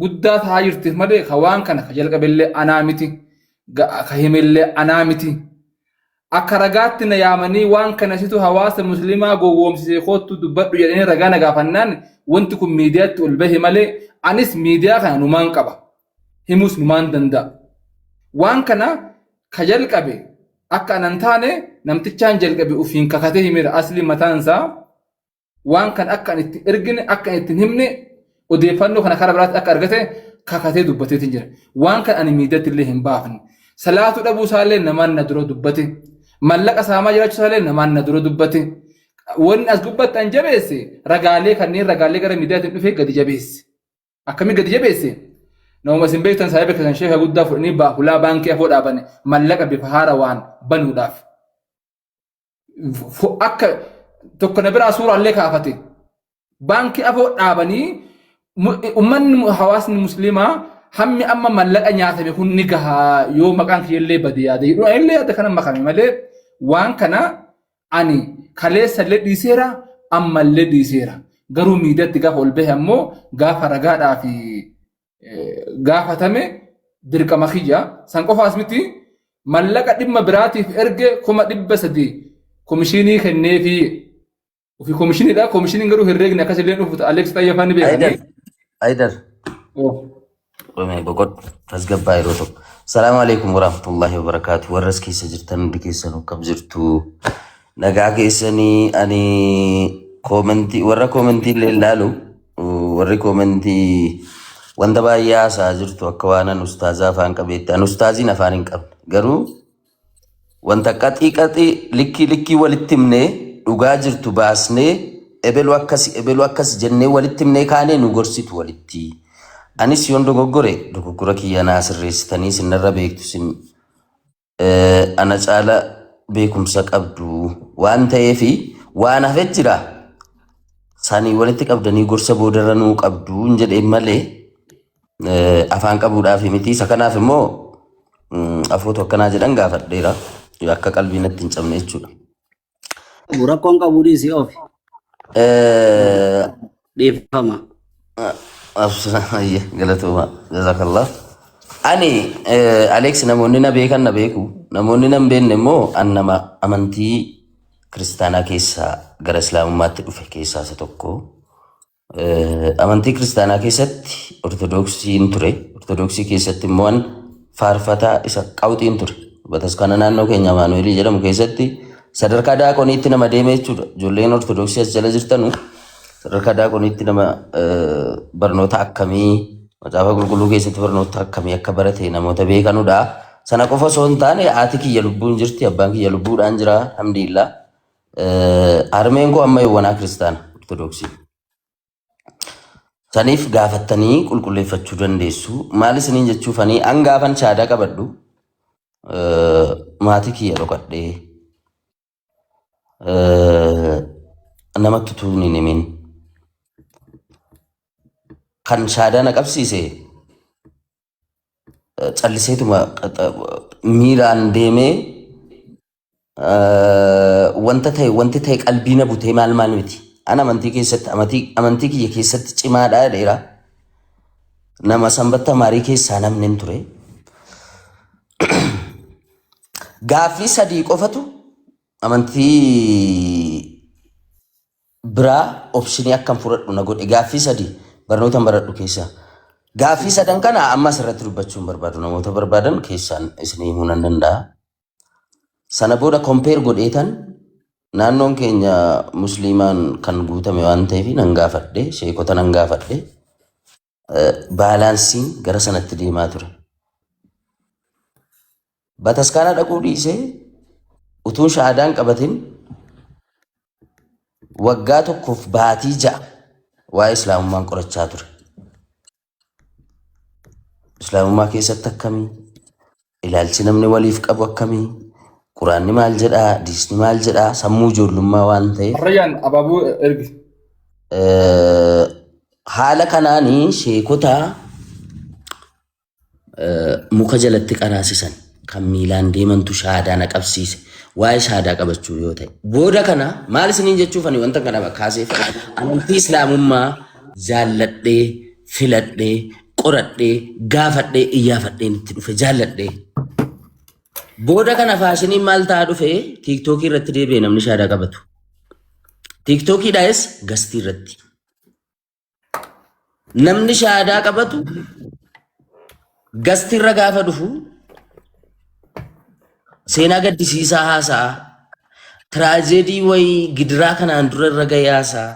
[SPEAKER 2] guddaa ta'aa jirti malee ka waan kana ka jalqabellee anaa miti ka himellee anaa miti. Akka ragaatti na yaamanii waan kana situ hawaasa muslimaa gowwoomsisee kootu dubbadhu jedhanii ragaa na gaafannaan wanti kun miidiyaatti ol bahe malee anis miidiyaa kana numaan qaba. Himus numaan danda'a. Waan kana ka jalqabe akka anan taane namtichaan jalqabe ufiin kakatee himira asli mataan isaa waan kan akka itti ergine akka itti himne odeeffannoo kana karaa biraatti akka argate kakatee dubbateetiin jira. Waan kan ani miidiyaatti illee hin baafne. Salaatu dhabuu isaallee namaan na dura dubbate. Mallaqa saamaa jiraachuu isaallee namaan na dura dubbate. Wanni as gubbatti an jabeesse ragaalee kanneen ragaalee gara miidiyaatiin dhufee gadi jabeesse. Akkamii gadi jabeesse? Nama isin beektan saayibee keessan sheeka guddaa fudhanii baafulaa baankii afoo dhaabane mallaqa bifa haara waan banuudhaaf. Akka tokko na biraa suuraallee kaafate baankii afoo dhaabanii uummanni hawaasni musliimaa hammi amma mallaqa nyaatame kun ni gahaa yoo maqaan kiyyallee bade yaada jedhu illee yaada kana makame malee waan kana ani kaleessallee dhiiseera ammallee dhiiseera garuu miidiyaatti gaafa ol bahe ammoo gaafa ragaadhaa fi gaafatame dirqama kiyya san qofaas miti mallaqa dhimma biraatiif erge 300,000 komishinii kennee fi ofii komishiniidha komishiniin garuu herreegni akkas illee dhufuta Alex Tayyafaa ni beekanii.
[SPEAKER 3] Aydar. Qomee boqod tasgabbaa yeroo tokko. Salaamu alaikum warahmatullahi wabarakatuh. Warras keessa jirtan hundi keessan akkam jirtu. Nagaa keessanii ani koomentii warra koomentii illee ilaalu warri koomentii wanta baay'ee haasaa jirtu akka waanan ustaazaa afaan qabeetti an ustaaziin afaan hin qabne garuu wanta qaxii likkii walitti himnee dhugaa jirtu baasnee ebelu akkas jennee walitti himnee kaanee nu gorsitu walitti. Anis yoon dogoggora kiyya naa sirreessitanii sinarra beektu sin ana caala beekumsa qabdu waan ta'eefi waan hafe jira sanii walitti qabdanii gorsa boodarra nuu qabdu hin jedheen malee afaan qabuudhaaf miti isa kanaaf immoo afootu akkanaa jedhan gaafadheera akka qalbii natti hin cabne jechuudha.
[SPEAKER 1] Rakkoon qabuu dhiisii ofi. Dhiifama.
[SPEAKER 3] Galatuma jazakallah. Ani Alex namoonni na beekan na beeku namoonni na beekne immoo an nama amantii kiristaanaa keessaa gara islaamummaatti dhufe keessaa isa tokko. Amantii kiristaanaa keessatti ortodoksiin ture. Ortodoksii keessatti immoo an faarfataa isa qawxiin ture. Bataskaana naannoo keenya Maanuweelii jedhamu keessatti sadarkaa daaqoniitti nama deeme jechuudha. Ijoolleen ortodoksii as jala jirtanu sadarkaa daaqoniitti nama barnoota akkamii macaafa qulqulluu keessatti barnoota akkamii akka barate namoota beekanudha. Sana qofa osoo hin taane haati kiyya lubbuun jirti abbaan kiyya lubbuudhaan jira alhamdulillah. Harmeen koo amma yawwanaa kiristaana ortodoksii. Saniif gaafattanii qulqulleeffachuu dandeessu. Maal isiniin jechuufanii an gaafan shaadaa qabadhu maatii kiyya dhokadhee namatti tuun hin himin. Kan shaadaa na qabsiise calliseetuma miiraan deemee wanti ta'e qalbii na butee maal miti. Ana amantii kiyya keessatti cimaadhaa dheeraa. Nama sanbatta maarii keessaa namni hin ture. Gaaffii sadii qofatu amantii biraa opshinii akkam fudhadhu na godhe. Gaaffii sadii barnoota baradhu keessaa. Gaaffii sadan kana amma asirratti dubbachuun barbaadu. Namoota barbaadan keessaan isinii himuu nan danda'a. Sana booda kompeer godheetan naannoon keenya musliimaan kan guutame waan ta'eef nan gaafadhe, sheekota nan gaafadhe, baalaansiin gara sanatti deemaa ture. Bataskaana dhaquu dhiisee utuun shahaadaan qabatin waggaa tokkoof baatii 6 waa'ee islaamummaan qorachaa ture. Islaamummaa keessatti akkamii, ilaalchi namni waliif qabu akkamii, Quraanni maal jedhaa, hadiisni maal jedhaa, sammuu ijoollummaa waan ta'eef.
[SPEAKER 2] Rayyaan abaabuu ergi.
[SPEAKER 3] Haala kanaanii sheekota muka jalatti qaraasisan kan miilaan deemantu shahaadaa na qabsiise. Waa'ee shahaadaa qabachuu yoo ta'e. Booda kana maal isiniin jechuuf ani wanta kana kaaseef amantii islaamummaa jaalladhee, filadhee, qoradhee, gaafadhee, iyyaafadheen itti dhufe jaalladhee. Booda kana faashiniin maal ta'aa dhufe tiiktookii irratti deebi'ee namni shahaadaa qabatu. Tiiktookiidhaas gastii irratti. Namni shahaadaa qabatu gastii irra gaafa dhufu seenaa gaddisiisaa haasa'a. Tiraajedii wayii gidiraa kanaan dura irra gahee haasa'a.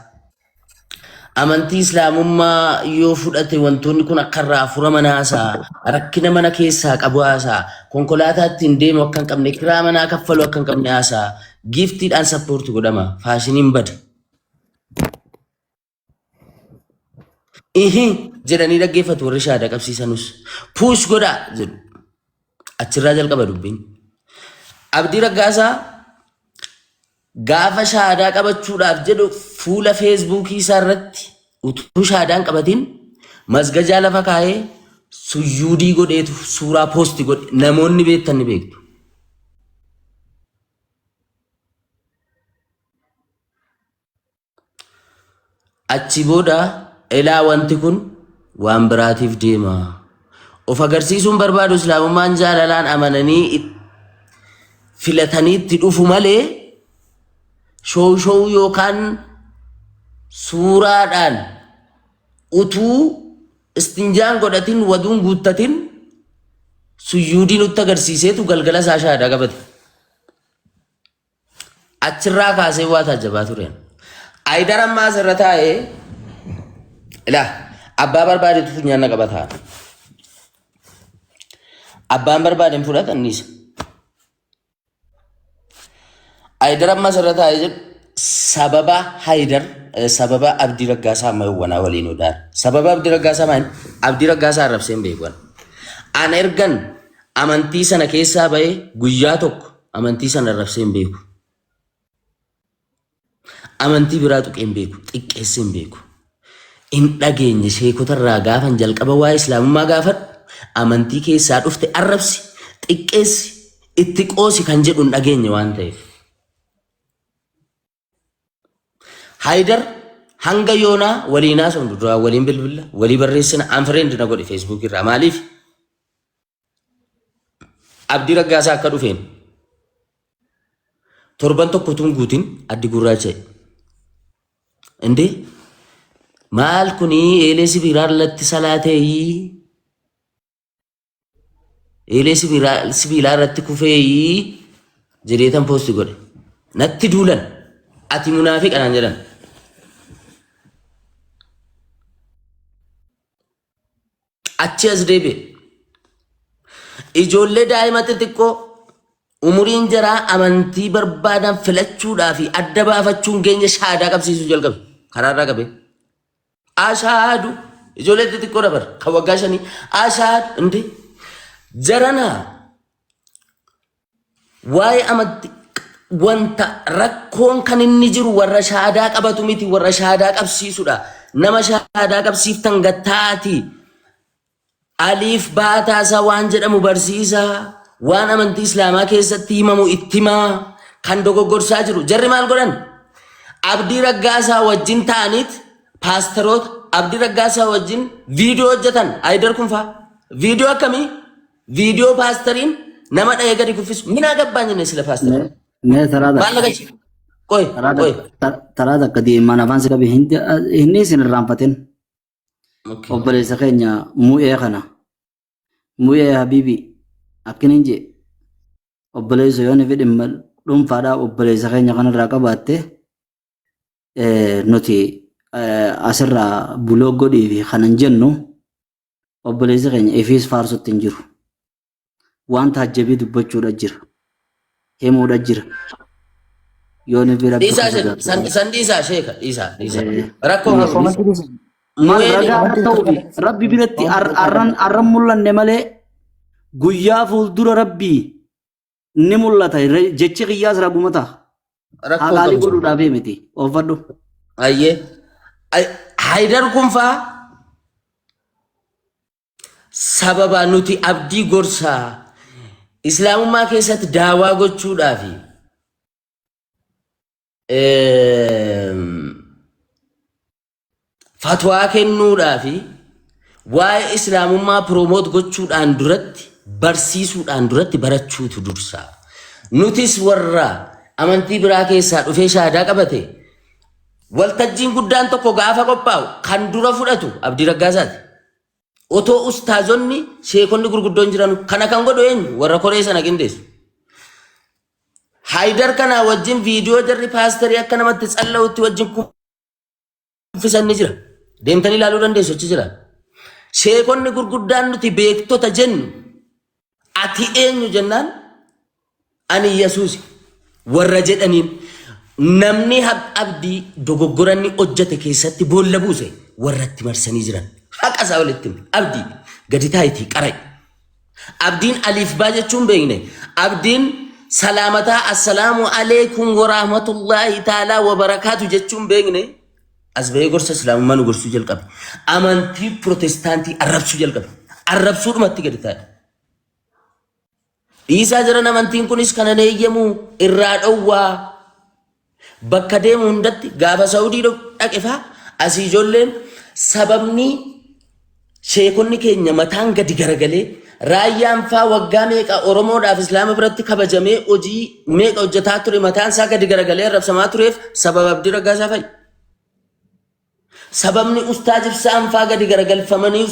[SPEAKER 3] Amantii islaamummaa yoo fudhate wantoonni kun akka irraa furaman haasa'a. Rakkina mana keessaa qabu haasa'a. Konkolaataa ittiin deemu akka hin qabne, kiraa manaa kaffalu akka hin qabne haasa'a. Giiftiidhaan sappoorti godhama. Faashiniin bada. Jedhanii dhaggeeffatu warri shahaadaa qabsiisanus. Puush godhaa jedhu. Achirraa jalqaba dubbiin. Abdii Raggaasaa gaafa shahaadaa qabachuudhaaf jedhu fuula feesbuukii isaa irratti utuu shahaadaan qabatin masgajaa lafa kaa'ee sujuudii godheetu suuraa poosti godhe. Namoonni beektan ni beektu. Achi booda ilaa wanti kun waan biraatiif deema. Of agarsiisuun barbaadu islaamummaan jaalalaan amananii filatanii itti dhufu malee show yookaan suuraadhaan utuu istinjaan godhatin waduun guuttatin sujuudii nutti agarsiiseetu galgala isaa shahaadaa qabate. Achirraa kaasee waa taajjabaa tureen. Aayidar ammaa asirra taa'ee ilaa abbaa barbaadetu funyaanna qabataa. Abbaan barbaaden fudhatanniisa. Aayidar ammaa asirra taa'ee jedhu sababa Haayidar sababa Abdii Raggaasaa ammayyoowwanaa waliin odaara. Sababa Abdii Raggaasaa maali? Abdii Raggaasaa arrabseen beekuun. An ergan amantii sana keessaa ba'ee guyyaa tokko amantii sana arrabseen beeku. Amantii biraa tuqeen beeku, xiqqeesseen beeku. In dhageenye sheekotarraa gaafan jalqaba waa'ee islaamummaa gaafadhu amantii keessaa dhufte arrabsi, xiqqeessi, itti qoosi kan jedhu hin dhageenye waan ta'eef. Haayidar hanga yoonaa waliinaa sun duraa waliin bilbila, walii barreessina, an friend na godhe Facebook irraa. Maaliif? Abdii Raggaasaa akka dhufeen torban tokko tun guutin addi gurraacha'e. Inde maal kuni eelee sibiiraa irratti salaateeyi, eelee sibiilaa irratti kufeeyi jedheetan poosti godhe. Natti duulan ati munaafiqa naan jedhan. Achi as deebi'e. Ijoollee daa'ima xixiqqoo umuriin jaraa amantii barbaadan filachuudhaa fi adda baafachuun keenya shahaadaa qabsiisuu jalqabe. Karaarraa qabe. Ashaadu ijoollee xixiqqoo dabar kan waggaa 5 ashaadu inde jaranaa waa'ee amantii wanta rakkoon kan inni jiru warra shahaadaa qabatu miti, warra shahaadaa qabsiisudha. Nama shahaadaa qabsiiftan gattaati. Aliif baataasaa waan jedhamu barsiisaa, waan amantii islaamaa keessatti himamu itti himaa kan dogoggorsaa jiru. Jarri maal godhan? Abdii Raggaasaa wajjin ta'anit paasteroota Abdii Raggaasaa wajjin viidiyoo hojjetan Haydar kun faa viidiyoo akkamii viidiyoo paasteriin nama dha'ee gadi kuffisu minaa gabbaan jenne sila paasterii
[SPEAKER 1] mee taraada
[SPEAKER 3] maal nagachi qoy
[SPEAKER 1] taraada akka deemaan afaan si qabe inni isin irraanfatin obboleessa keenya mu'ee kana mu'ee habiibi akkinin jee obboleessa yoo ni fedhin dhuunfaadhaa obboleessa keenya kanarraa qabaatte nuti asirraa buloo godhii fi kanan jennu obboleessa keenya ifiis faarsutti hin jiru. Wanta ajjabii dubbachuudha jira. Himuudha jira. Yoo ni bira
[SPEAKER 3] san dhiisaa sheeka dhiisaa rakkoo
[SPEAKER 1] rabbi biratti arran mul'anne malee guyyaa fuuldura rabbii ni mul'ata jechi qiyyaas ragumata haqaalii godhuudhaaf miti oofadhu.
[SPEAKER 3] Ayyee Haydar kun faa sababa nuti abdii gorsaa Islaamummaa keessatti daawaa gochuudhaafi fatwaa kennuudhaafi waa'ee Islaamummaa promoot gochuudhaan duratti barsiisuudhaan duratti barachuutu dursaa. Nutis warra amantii biraa keessaa dhufee shaadaa qabate waltajjiin guddaan tokko gaafa qophaa'u kan dura fudhatu Abdii Raggaasaati. Otoo ustaazonni sheekonni gurguddoon jiran kana kan godhu eenyu warra koree sana qindeessu. Haydar kana wajjin viidiyoo jarri paasterii akka namatti tsalla'utti wajjin kuffisan ni jira. Deemtanii ilaaluu dandeessu achi jira. Sheekonni gurguddaan nuti beektota jennu ati eenyu jennaan ani Yesuusi warra jedhaniin namni abdii dogoggoranni hojjete keessatti boolla buuse warratti marsanii jiran. Haqa isaa walitti abdii gadi taayitii qaray. Abdiin aliif baa jechuun beekne abdiin salaamataa assalaamu alaykum wa rahmatullahi ta'ala wa barakaatu jechuun beekne as bahee gorsa islaamummaa nu gorsuu jalqabe. Amantii protestaantii arrabsuu jalqabe. Arrabsuudhumatti gadi taa'e. Dhiisaa jiran amantiin kunis kana eeyyamu irraa dhowwaa bakka deemu hundatti gaafa Saawudii dhaqe faa asii ijoolleen sababni sheekonni keenya mataan gadi garagalee raayyaan faa waggaa meeqa Oromoodhaaf Islaama biratti kabajamee hojii meeqa hojjetaa ture mataan isaa gadi garagalee arrabsamaa tureef sababa Abdii Raggaasaa fa'i. Sababni ustaaz ibsaan faa gadi garagalfamanii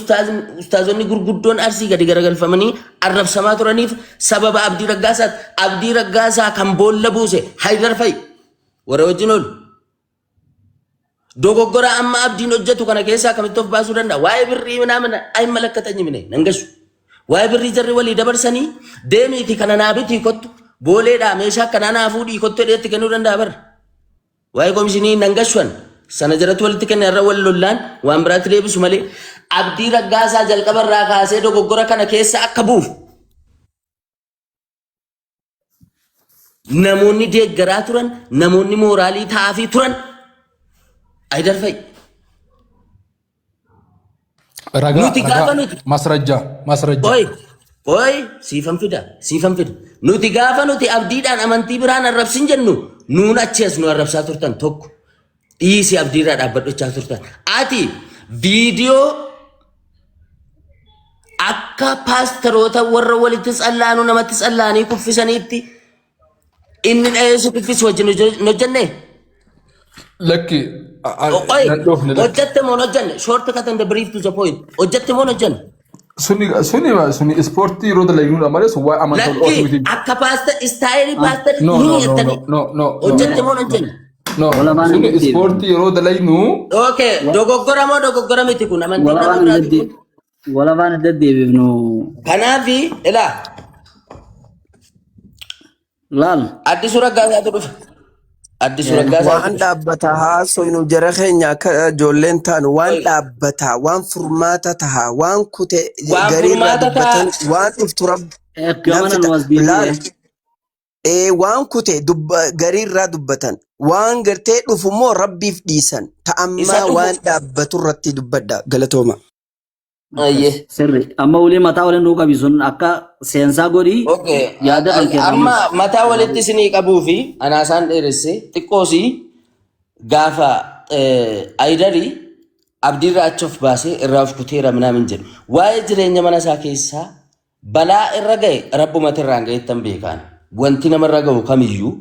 [SPEAKER 3] ustaazonni gurguddoon Arsii gadi garagalfamanii arrabsamaa turaniif sababa Abdii Raggaasaati. Abdii Raggaasaa kan boolla buuse Haydar fa'i warra wajjin oolu. Dogoggora amma abdiin hojjetu kana keessaa akkamitti of baasuu danda'a? Waa'ee birrii namana ay malakkatanii mine nangashu. Waa'ee birrii jarri walii dabarsanii deemiiti kana naabitii kottu booleedhaa meeshaa akkanaa naa fuudhii kottu hedheetti kennuu danda'a barra. Waa'ee komishinii nangashuan sana jalatti walitti kenna irra wal lollaan waan biraatti deebisu malee Abdii Raggaasaa jalqabarraa kaasee dogoggora kana keessa akka buufu. Namoonni deeggaraa turan, namoonni mooraalii taa'aa turan. Haydar fa'i.
[SPEAKER 2] Masrajja.
[SPEAKER 3] Oi, siifan fida. Nuti gaafa nuti abdiidhaan amantii biraan arrabsin jennu nuun achi as nu arrabsaa turtan tokko. Dhiisi abdiirraa dhaabbadhochaa turtan. Ati viidiyoo akka paasteroota warra walitti tsallaanuu namatti tsallaanii kuffisaniitti inni dhayeessu kuffisu wajjin hojjenne.
[SPEAKER 2] Lakki.
[SPEAKER 3] Hojjette moo hojjenne? Short cut and brief to the point. Hojjette moo hojjenne?
[SPEAKER 2] Suni ispoortii yeroo dalagnudha malee sun waa amantaa
[SPEAKER 3] ol'aatu miti. Akka paaster istaayilii paaster hin jettanii. Hojjette moo hojjenne?
[SPEAKER 2] No, suni ispoortii yeroo dalagnu.
[SPEAKER 3] Okay, dogoggora moo dogoggora miti kun amantii.
[SPEAKER 1] Wala waan adda deebifnu.
[SPEAKER 3] Kanaafi ilaa.
[SPEAKER 1] Laal.
[SPEAKER 3] Addisuu Raggaasaatu dhufe.
[SPEAKER 4] Waan dhaabbataa haasofnu jara keenya akka ijoolleen taanu waan dhaabbataa waan furmaata tahaa waan kute gariirraa dubbatan waan dhuftu waan kute gariirraa dubbatan waan gartee dhufummoo rabbiif dhiisan ta'ammaa waan dhaabbatu irratti dubbadha galatooma.
[SPEAKER 1] Sirri amma ulee mataa waliin dhuu qabi sun akka seensaa godhii yaada kan kennamu.
[SPEAKER 3] Amma mataa walitti isinii qabuu fi anaasaan dheeresse xiqqoosii gaafa ayidari abdiirraa achi of baasee irraa of kuteera minaamin jedhu waa'ee jireenya mana isaa keessaa balaa irra ga'e rabbumatti irraan ga'ettan beekaan wanti namarra ga'u kamiyyuu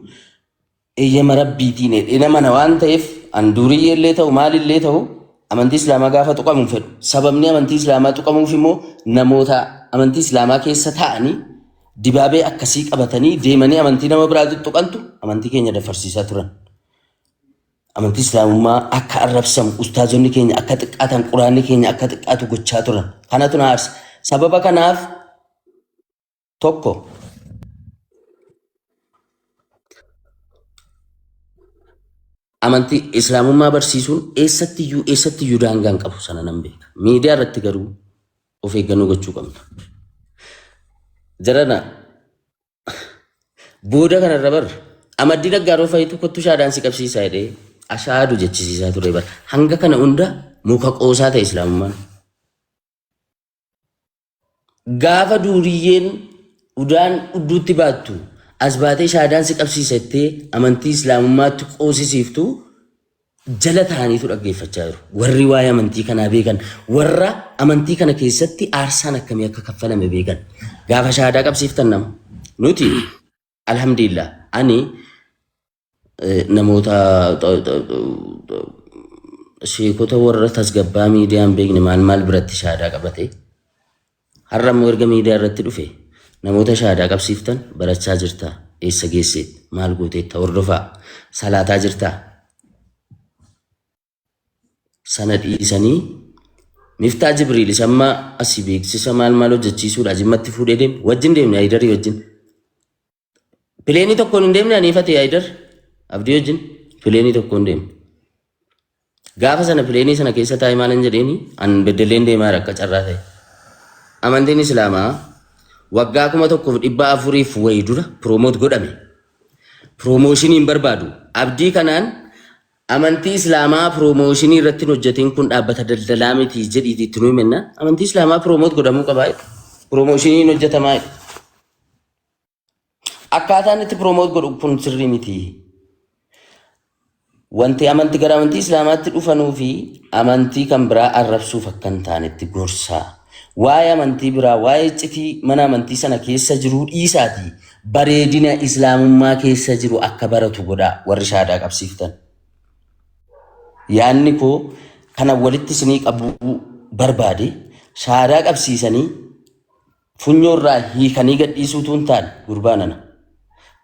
[SPEAKER 3] eeyyama rabbiitiin nama na waan ta'eef andurii illee ta'u maalillee ta'u amantii islaamaa gaafa tuqamuun fedhu sababni amantii islaamaa tuqamuuf immoo namoota amantii islaamaa keessa ta'anii dibaabee akkasii qabatanii deemanii amantii nama biraatti tuqantu amantii keenya dafarsiisaa turan. Amantii islaamummaa akka arrabsamu ustaazonni keenya akka xiqqaatan quraanni keenya akka xiqqaatu gochaa turan. Kanatu na aarsa. Sababa kanaaf tokko amantii islaamummaa barsiisuun eessattiyyuu daangaan qabu sana nan beeka. Miidiyaa irratti garuu of eeggannoo gochuu qabna. Jarana booda kanarra barra amaddii dhaggaaroo fa'iitu kottu shaadaan si qabsiisaa jedhee ashaadu jechisiisaa ture bara. Hanga kana hunda muka qoosaa ta'e islaamummaan. Gaafa duuriyyeen udaan udduutti baattu as baatee shaadaan si qabsiisattee amantii islaamummaatti qoosisiiftu jala ta'aniitu dhaggeeffachaa jiru. Warri waa'ee amantii kanaa beekan warra amantii kana keessatti aarsaan akkamii akka kaffalame beekan. Gaafa shaadaa qabsiiftan nama nuti alhamdulillah ani namoota sheekota warra tasgabbaa miidiyaan beekne maal biratti shaadaa qabate har'a immoo erga miidiyaa irratti dhufe namoota shaadaa qabsiiftan barachaa jirta eessa geesseet maal gooteetta hordofaa salaataa jirta sana dhiisanii miftaa jibriil isamma asii beeksisa maal hojjechiisuudha jimmatti fuudhee deemne wajjin deemne Hayidarii wajjin pileenii tokkoon hin deemne aniifate Hayidar abdii wajjin pileenii tokkoon deemne gaafa sana pileenii sana keessa taa'ee maalan jedheeni an beddelleen deemaa akka carraa ta'e amantiin islaamaa waggaa 1400 wayii dura proomoot godhame proomooshinii barbaadu abdii kanaan amantii islaamaa proomooshinii irratti hojjetiin kun dhaabbata daldalaa miti jedhiitii itti nuyi menna amantii islaamaa proomoot godhamuu qabaa proomooshinii hojjetamaa akkaataan itti proomoot godhu kun sirrii miti wanti amantii gara amantii islaamaatti dhufanuu fi amantii kan biraa arrabsuuf akka hin taanetti gorsaa waa'ee amantii biraa waa'ee iccitii mana amantii sana keessa jiru dhiisaati bareedina islaamummaa keessa jiru akka baratu godhaa warri shaadaa qabsiiftan. Yaanni koo kana walitti isinii qabuu barbaade shaadaa qabsiisanii funyoorraa hiikanii gadhiisuutu hin taane gurbaanana.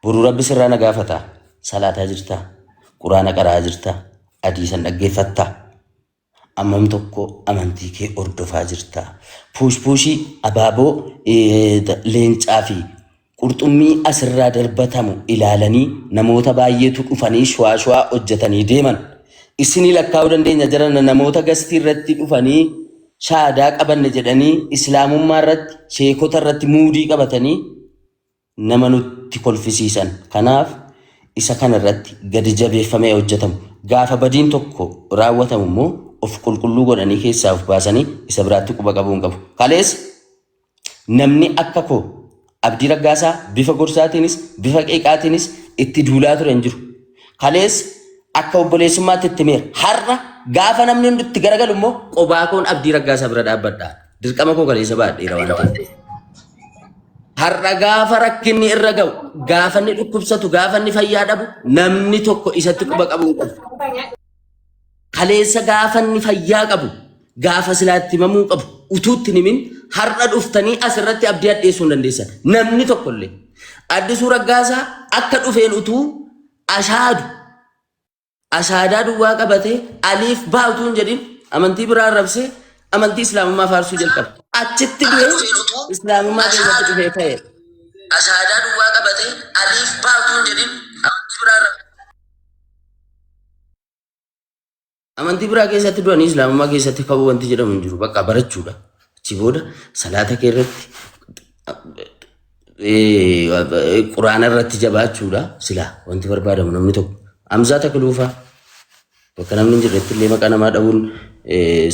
[SPEAKER 3] Boruu rabbi sirraa na gaafata salaataa jirta quraana qaraa jirta hadiisa dhaggeeffatta ammam tokko amantii kee hordofaa jirta puushii abaaboo leencaa fi qurxummii asirraa darbatamu ilaalanii namoota baay'eetu dhufanii shwaa hojjetanii deeman. Isinii lakkaa'uu dandeenya jiran namoota gastii irratti dhufanii shaadaa qabanne jedhanii islaamummaa irratti sheekota irratti muudii qabatanii nama nutti kolfisiisan. Kanaaf isa kana irratti gadi jabeeffamee hojjetamu. Gaafa badiin tokko raawwatamu immoo of qulqulluu godhanii keessaa of baasanii isa biraatti quba qabuun qabu. Kalees namni akka koo Abdii Raggaasaa bifa gorsaatiinis bifa qeeqaatiinis itti duulaa ture hin jiru. Kalees akka obboleessummaatti itti meera. Har'a gaafa namni hundi itti garagalu immoo qobaa koon Abdii Raggaasaa bira dhaabbadha. Dirqama koo kaleessa baadheera waan ta'eef. Har'a gaafa rakkinni irra ga'u, gaafa inni dhukkubsatu, gaafa inni fayyaa dhabu, namni tokko isatti quba qabu qabu. Kaleessa gaafa inni fayyaa qabu, gaafa silaatti himamuu qabu, utuutti himin har'a dhuftanii asirratti abdii addeessuu hin dandeessan. Namni tokkollee Addisuu Raggaasaa akka dhufeen utuu ashaadaa duwwaa qabatee aliif baatuun hin jedhin amantii biraa arrabsee amantii islaamummaa faarsuu jalqabe. Achitti du'ee islaamummaa keessatti dhufee ka'e. Ashaadaa duwwaa qabatee aliif baatuun hin jedhin amantii biraa arrabsee. Amantii biraa keessatti du'anii islaamummaa keessatti ka'uu wanti jedhamu hin jiru. Bakka barachuudha. Achi booda salaata kee irratti quraana irratti jabaachuudha. Silaa wanti barbaadamu namni tokko. Hamzaa Takluufaa bakka namni hin jirretti illee maqaa namaa dhabuun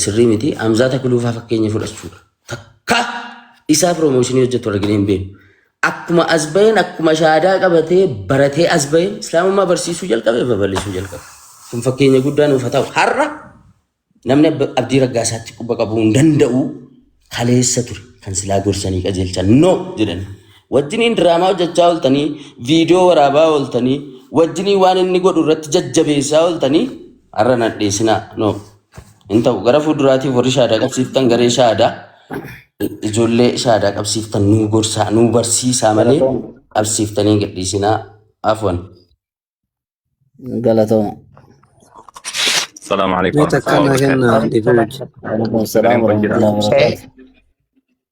[SPEAKER 3] sirrii miti. Hamzaa Takluufaa fakkeenya fudhachuudha. Takka isaa piroomooshinii hojjetu argine hin beenu. Akkuma as baheen akkuma shaadaa qabatee baratee as baheen islaamummaa barsiisuu jalqabe babal'isuu jalqabe. kun fakkeenya guddaa nuuf ta'u har'a namni abdii raggaasaatti quba qabuu hin danda'u kaleessa ture kan silaa gorsanii qajeelchan no jedhan wajjiniin diraamaa hojjechaa ooltanii viidiyoo waraabaa ooltanii wajjinii waan inni godhu irratti jajjabeessaa ooltanii har'a nadheessinaa no hin ta'u gara fuulduraatiif warri shaadaa qabsiiftan garee shaadaa ijoollee shaadaa qabsiiftan nuu gorsaa nuu barsiisaa malee qabsiiftanii gadhiisinaa afwan.
[SPEAKER 1] Galatooma.
[SPEAKER 5] السلام عليكم ورحمة الله
[SPEAKER 4] كان
[SPEAKER 5] وبركاته.
[SPEAKER 4] ديفوج
[SPEAKER 1] Waalaikum salaam warahmatullahi wabarakatuh.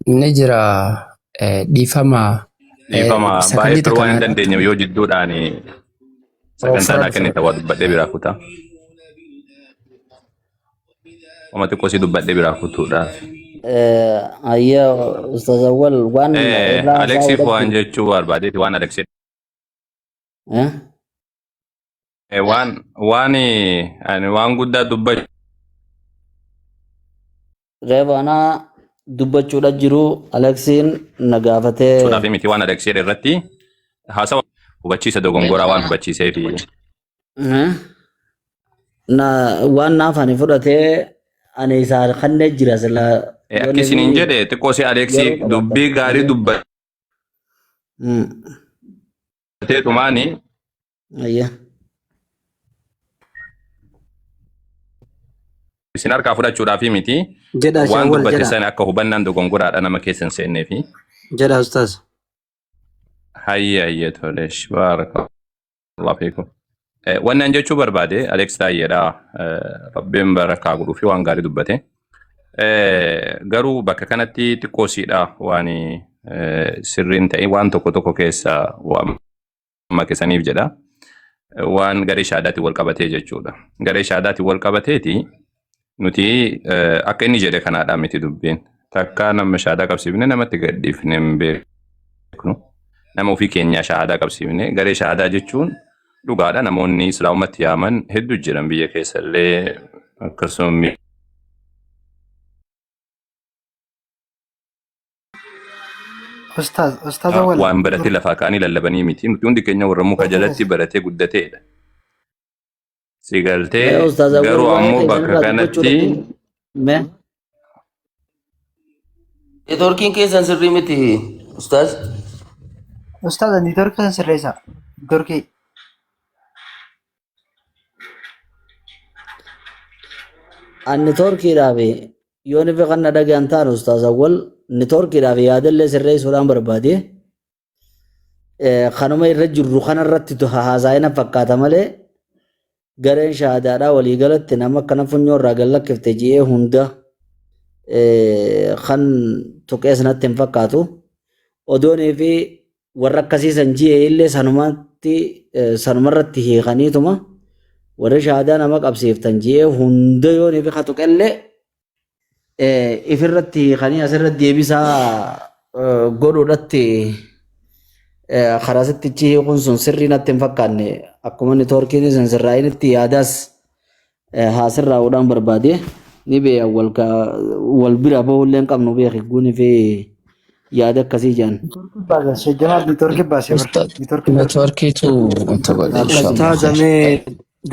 [SPEAKER 4] نجرا ديفما
[SPEAKER 5] Ifama baay'ee
[SPEAKER 4] sakalita
[SPEAKER 5] turuu waan hin
[SPEAKER 4] kana
[SPEAKER 5] dandeenye yoo jidduudhaan sagantaadhaa kennite waa dubbadhee biraa kutaa. Oma xiqqoo si dubbadhee biraa kutuudhaaf.
[SPEAKER 1] Ayya Ustaz Awwal waan
[SPEAKER 5] Aleksiif waan jechuu barbaadeeti waan Aleksii. Waan guddaa dubbachuu.
[SPEAKER 1] Reebaana dubbachuudha jiru Aleksiin na gaafatee
[SPEAKER 5] Suudhaaf miti waan Aleksii irratti haasawa hubachiisa dogongoraa waan hubachiiseef.
[SPEAKER 1] na waan naaf ani fudhatee ani isaa kannee jira sila
[SPEAKER 5] Akkasiniin jedhe xiqqoo si Aleksii dubbii gaarii dubbatee dhumaani.
[SPEAKER 1] Ayya.
[SPEAKER 5] Isin harkaa fudhachuudhaaf miti
[SPEAKER 4] jedha
[SPEAKER 5] waan
[SPEAKER 4] shawwal
[SPEAKER 5] dubbate
[SPEAKER 4] jedha
[SPEAKER 5] sana akka hubannaan dogongoraadha nama keessa hin seennee fi
[SPEAKER 4] jedha ustaz
[SPEAKER 5] hayya tolesh baarakallahu fiikum. Wannan jechuu barbaade Alex Taayyeedha rabbiin barakaa godhuu fi waan gaarii dubbate. Garuu bakka kanatti xiqqoosiidha waan sirriin ta'e waan tokko keessa waan makisaniif jedha. Waan garee shaadaatiin wal qabatee jechuudha. Garee shaadaatiin wal qabateeti nuti akka inni jedhe kanaadha miti dubbiin. Takka nama shaadaa qabsiifne namatti gadhiifne hin beeknu. Nama ofii keenyaa shaadaa qabsiifne garee shaadaa jechuun dhugaadha namoonni islaamumatti yaaman hedduu jiran biyya keessa illee akkasuma
[SPEAKER 6] Ustaz Awwal.
[SPEAKER 5] waan baratee lafaa ka'anii lallabanii miti nuti hundi keenya warra muka jalatti baratee guddateedha. Si galtee garuu ammoo bakka kanatti
[SPEAKER 3] Networkiin keessan sirrii miti ustaz.
[SPEAKER 6] Ustaz neetworkii sirreessa. Neetworkii.
[SPEAKER 1] Ani torkiidhaaf yoo ni fiqanna dhagaan ta'an Ustaz Awwal ni torkiidhaaf yaadallee sirreessuudhaan barbaade kanuma irra jirru kanarratti haasa'ina fakkaata malee gareen shahaadaadhaa waliigalatti nama akkana funyoo irraa gallakkifte ji'ee hunda kan tuqee sanatti hin fakkaatu. Odoonii fi warra akkasiisan ji'ee illee sanumarratti hiikaniituma warri shahaadaa nama qabsiiftan ji'ee hunda yoo ni fi tuqellee ifirratti hiikanii asirratti deebisaa godhuudhatti karaa sittichi hiikuun sun sirrii natti hin fakkaanne akkuma inni toorkiin isin sirraa'initti yaadaas haasirraa'uudhaan barbaade ni beeya wal bira bahullee hin qabnu beeki guunii fi yaada akkasii jedhan.
[SPEAKER 6] Shajjamaa neetworkii baasee
[SPEAKER 4] networkiitu ustaazamee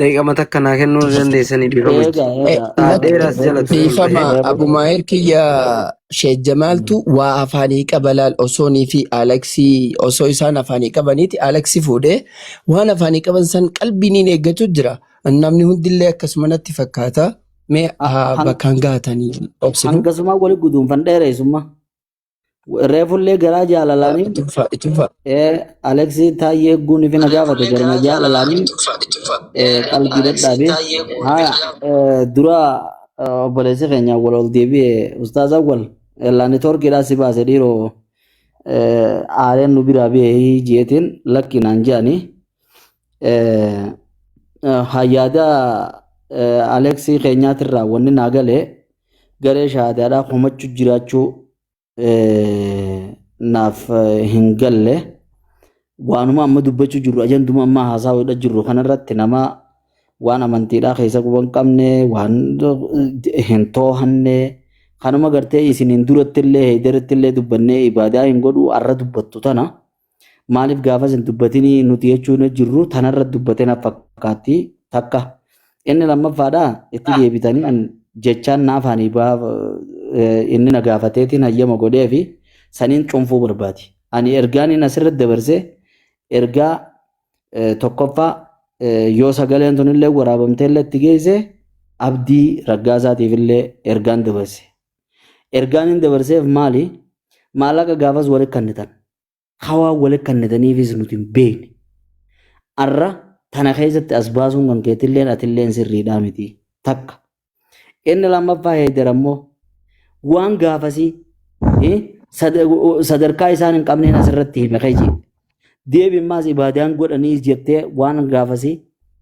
[SPEAKER 4] daqiiqama takka naa kennuu dandeessanii dhiifama abumaayir kiyya sheejjamaaltu waa afaanii qabalaal osoonii fi Aleksii osoo isaan afaanii qabaniiti Aleksii fuudhee waan afaanii qaban san qalbiin eeggatu jira namni hundillee akkasuma natti fakkaata mee bakkaan gaatanii obsinu.
[SPEAKER 1] Hangasuma wali guduunfan dheereessummaa. Reefullee garaa jaalalaanii Aleksii Taayyee guunii fi na gaafate garma jaalalaanii qalbii dadhaabee dura obboleessi keenya wal ol deebi'e Ustaaz Awwal laani torkiidhaa si baase dhiiroo aareen nu biraa biyee ji'eetiin lakkinaan jedhanii hayyaada Aleksii keenyaatirraa wanni naa galee garee shahaadaadhaa komachuu jiraachuu naaf hin galle waanuma amma dubbachuu jirru ajanduma amma haasa'uudha jirru kanarratti nama waan amantiidhaa keessa quban qabne waan hin toohanne kanuma gartee isiniin durattillee heedarattillee dubbannee ibaadaa hin godhu arra dubbattu tana maaliif gaafas hin dubbatinii nuti jechuun jirru tanarra dubbatee na fakkaatti takka Inni lammaffaadhaa itti deebitanii jechaan naafaanii inni na gaafateetiin hayyama godhee fi saniin cunfuu barbaadi. Ani ergaan inni asirratti dabarsee ergaa tokkoffaa yoo sagaleen tunillee waraabamtee illee itti geesse abdii raggaasaatiif illee ergaan dabarse. Ergaan inni dabarseef maali? Maallaqa gaafas walitti kannitan. Hawaa walitti kannitaniifis nuti hin beekne. Arra tana keessatti as baasuun kan keetilleen atilleen sirriidhaa miti takka. Inni lammaffaa heeddar ammoo waan gaafasii sadarkaa isaan hin qabneen asirratti hime keji. Deebimmaas ibaadaan godhanii jettee waan gaafasii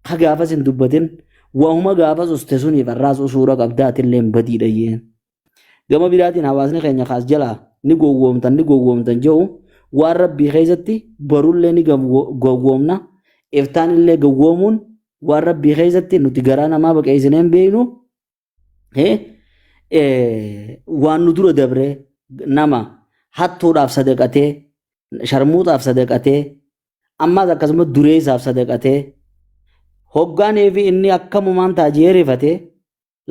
[SPEAKER 1] ka gaafas hin dubbatin waanuma gaafas uste suniif arraas usuura qabdaa atilleen badiidha yeen. Gama biraatiin hawaasni keenya kaas jalaa ni gowwoomtan jedhu waan rabbii keessatti barullee ni gowwoomna. Iftaan illee gowwoomuun waan rabbii keessatti nuti garaa namaa baqeessineen beeknu waan nu dura dabree nama hattuudhaaf sadaqatee sharmuudhaaf sadaqatee ammaas akkasumas dureessaaf sadaqatee hoggaanee fi inni akkamumaan taajee rifatee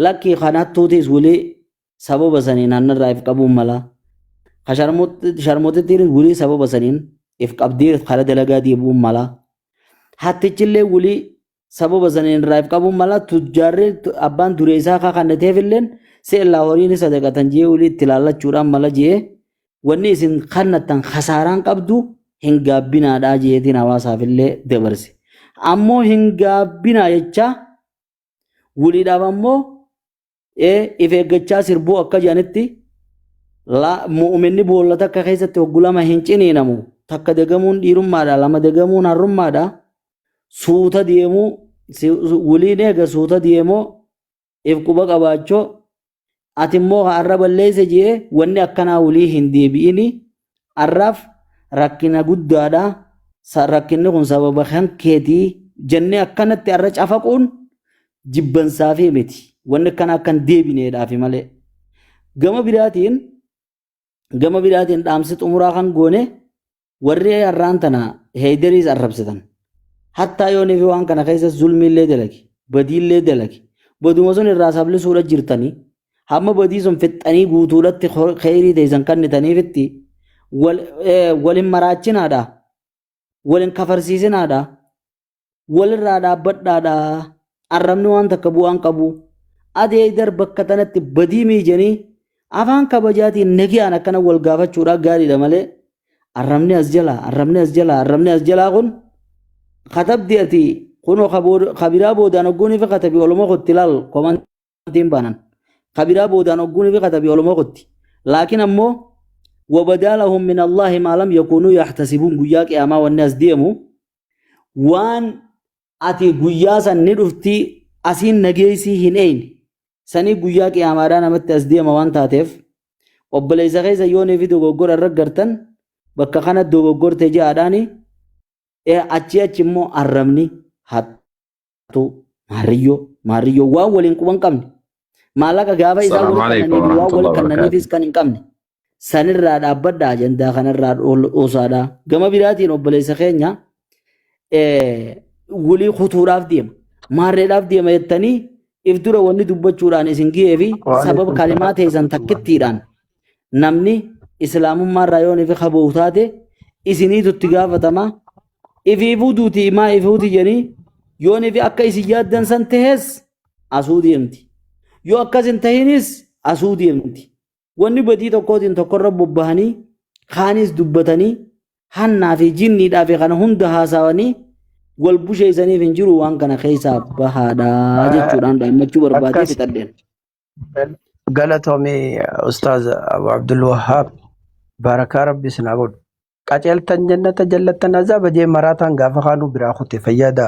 [SPEAKER 1] lakkii kan hattuutiis wulii sababa saniin hannarraa if qabuun mala sharmutittiin wulii sababa saniin if qabdii kala dalagaa deebi'uun mala. Hattichillee wulii sababa saniin irraa if qabuun mala tujjaarri abbaan dureessaa kakannateefilleen se'ellaa horiin sadaqatan jee wulii itti laallachuudhaan mala jee wanni isin kannattan kasaaraan qabdu hin gaabbinaadhaa jeetiin hawaasaafillee dabarse. Ammoo hin gaabbinaa jecha wuliidhaaf ammoo if eeggachaa sirbuu akka jedhanitti mu'uminni boollata akka keessatti hoggulama hin ciniinamu takka dagamuun dhiirummaadha lama dagamuun harrummaadha. Suuta deemuu wuliin eega suuta deemoo if quba qabaachoo ati immoo har'a balleesse jee wanni akkanaa wulii hin deebi'ini har'aaf rakkina guddaadha. Rakkinni kun sababa kan keetii jennee akkanatti har'a cafaquun jibbansaafii miti wanni akkana akkan deebineedhaafi malee. Gama biraatiin dhaamsi xumuraa kan goone warri har'aan tana heederiis arrabsitan. Hattaa yoo nefi waan kana keessa zulmiillee dalagi, badiillee dalagi. Baduma sun irraa sablisuudha jirtanii hamma badii sun fixxanii guutuudhatti kheyrii teessan kannitaniifitti walin maraachinaadha, walin kafarsiisinaadha, walirraa dhaabbadhaadha. Arrabni waan takka bu'aan qabu. Adee dar bakka tanatti badii miijanii afaan kabajaatiin nagiyaan akkana wal gaafachuudhaaf gaariidha malee arrabni as jalaa kun katabdi ati kuno kabiraa boodaan ogguunii fi katabii olumoo kotti laal komantiin baanan kabiraa boodaan ogguunii fi katabii olumoo kotti laakiin ammoo wabadaalahum min allaahi maa lam yakuunuu yaxtasibuun guyyaa qiyaamaa wanni as deemu waan ati guyyaa san ni dhufti asiin nageessii hin eeyne sanii guyyaa qiyaamaadhaa namatti as deema waan taateef obboleessa keessa yoonii fi dogoggora irra gartan bakka kanatti dogoggorte jedhaadhaani achi immoo arrabni hattu maariyyoo waan waliin quban qabne maallaqa gaafa isaa waan waliin kannaniifis kan hin qabne sanirraa dhaabbadhaa ajandaa kanarraa dhoosaadhaa. Gama biraatiin obboleessa keenya wulii kutuudhaaf deema maarreedhaaf deema jettanii if dura wanni dubbachuudhaan isin ga'ee fi sababa kalimaa teessan takkittiidhaan namni islaamummaarraa yoon ifi qabuu taate isiniitu itti gaafatama. Ififuu duuti maa ifuuti jedhanii yoon ifi akka isin yaaddan san tahes asuu deemti. Yoo akkas hin tahinis asuu deemti. Wanni badii tokkootiin tokkorra bobbahanii kaanis dubbatanii hannaa fi jinniidhaa fi kana hunda haasawanii wal busheessaniif hin jiru waan kana keessaa bahaadhaa jechuudhaan dhaammachuu barbaadee fixadheen.
[SPEAKER 4] Galatoomii Ustaaz Abu Abdul Wahhaab barakaa rabbi sinaa godhu. Qaceeltan jannata jallattan azaaba jee maraataan gaafa kaanuu biraa kute fayyada.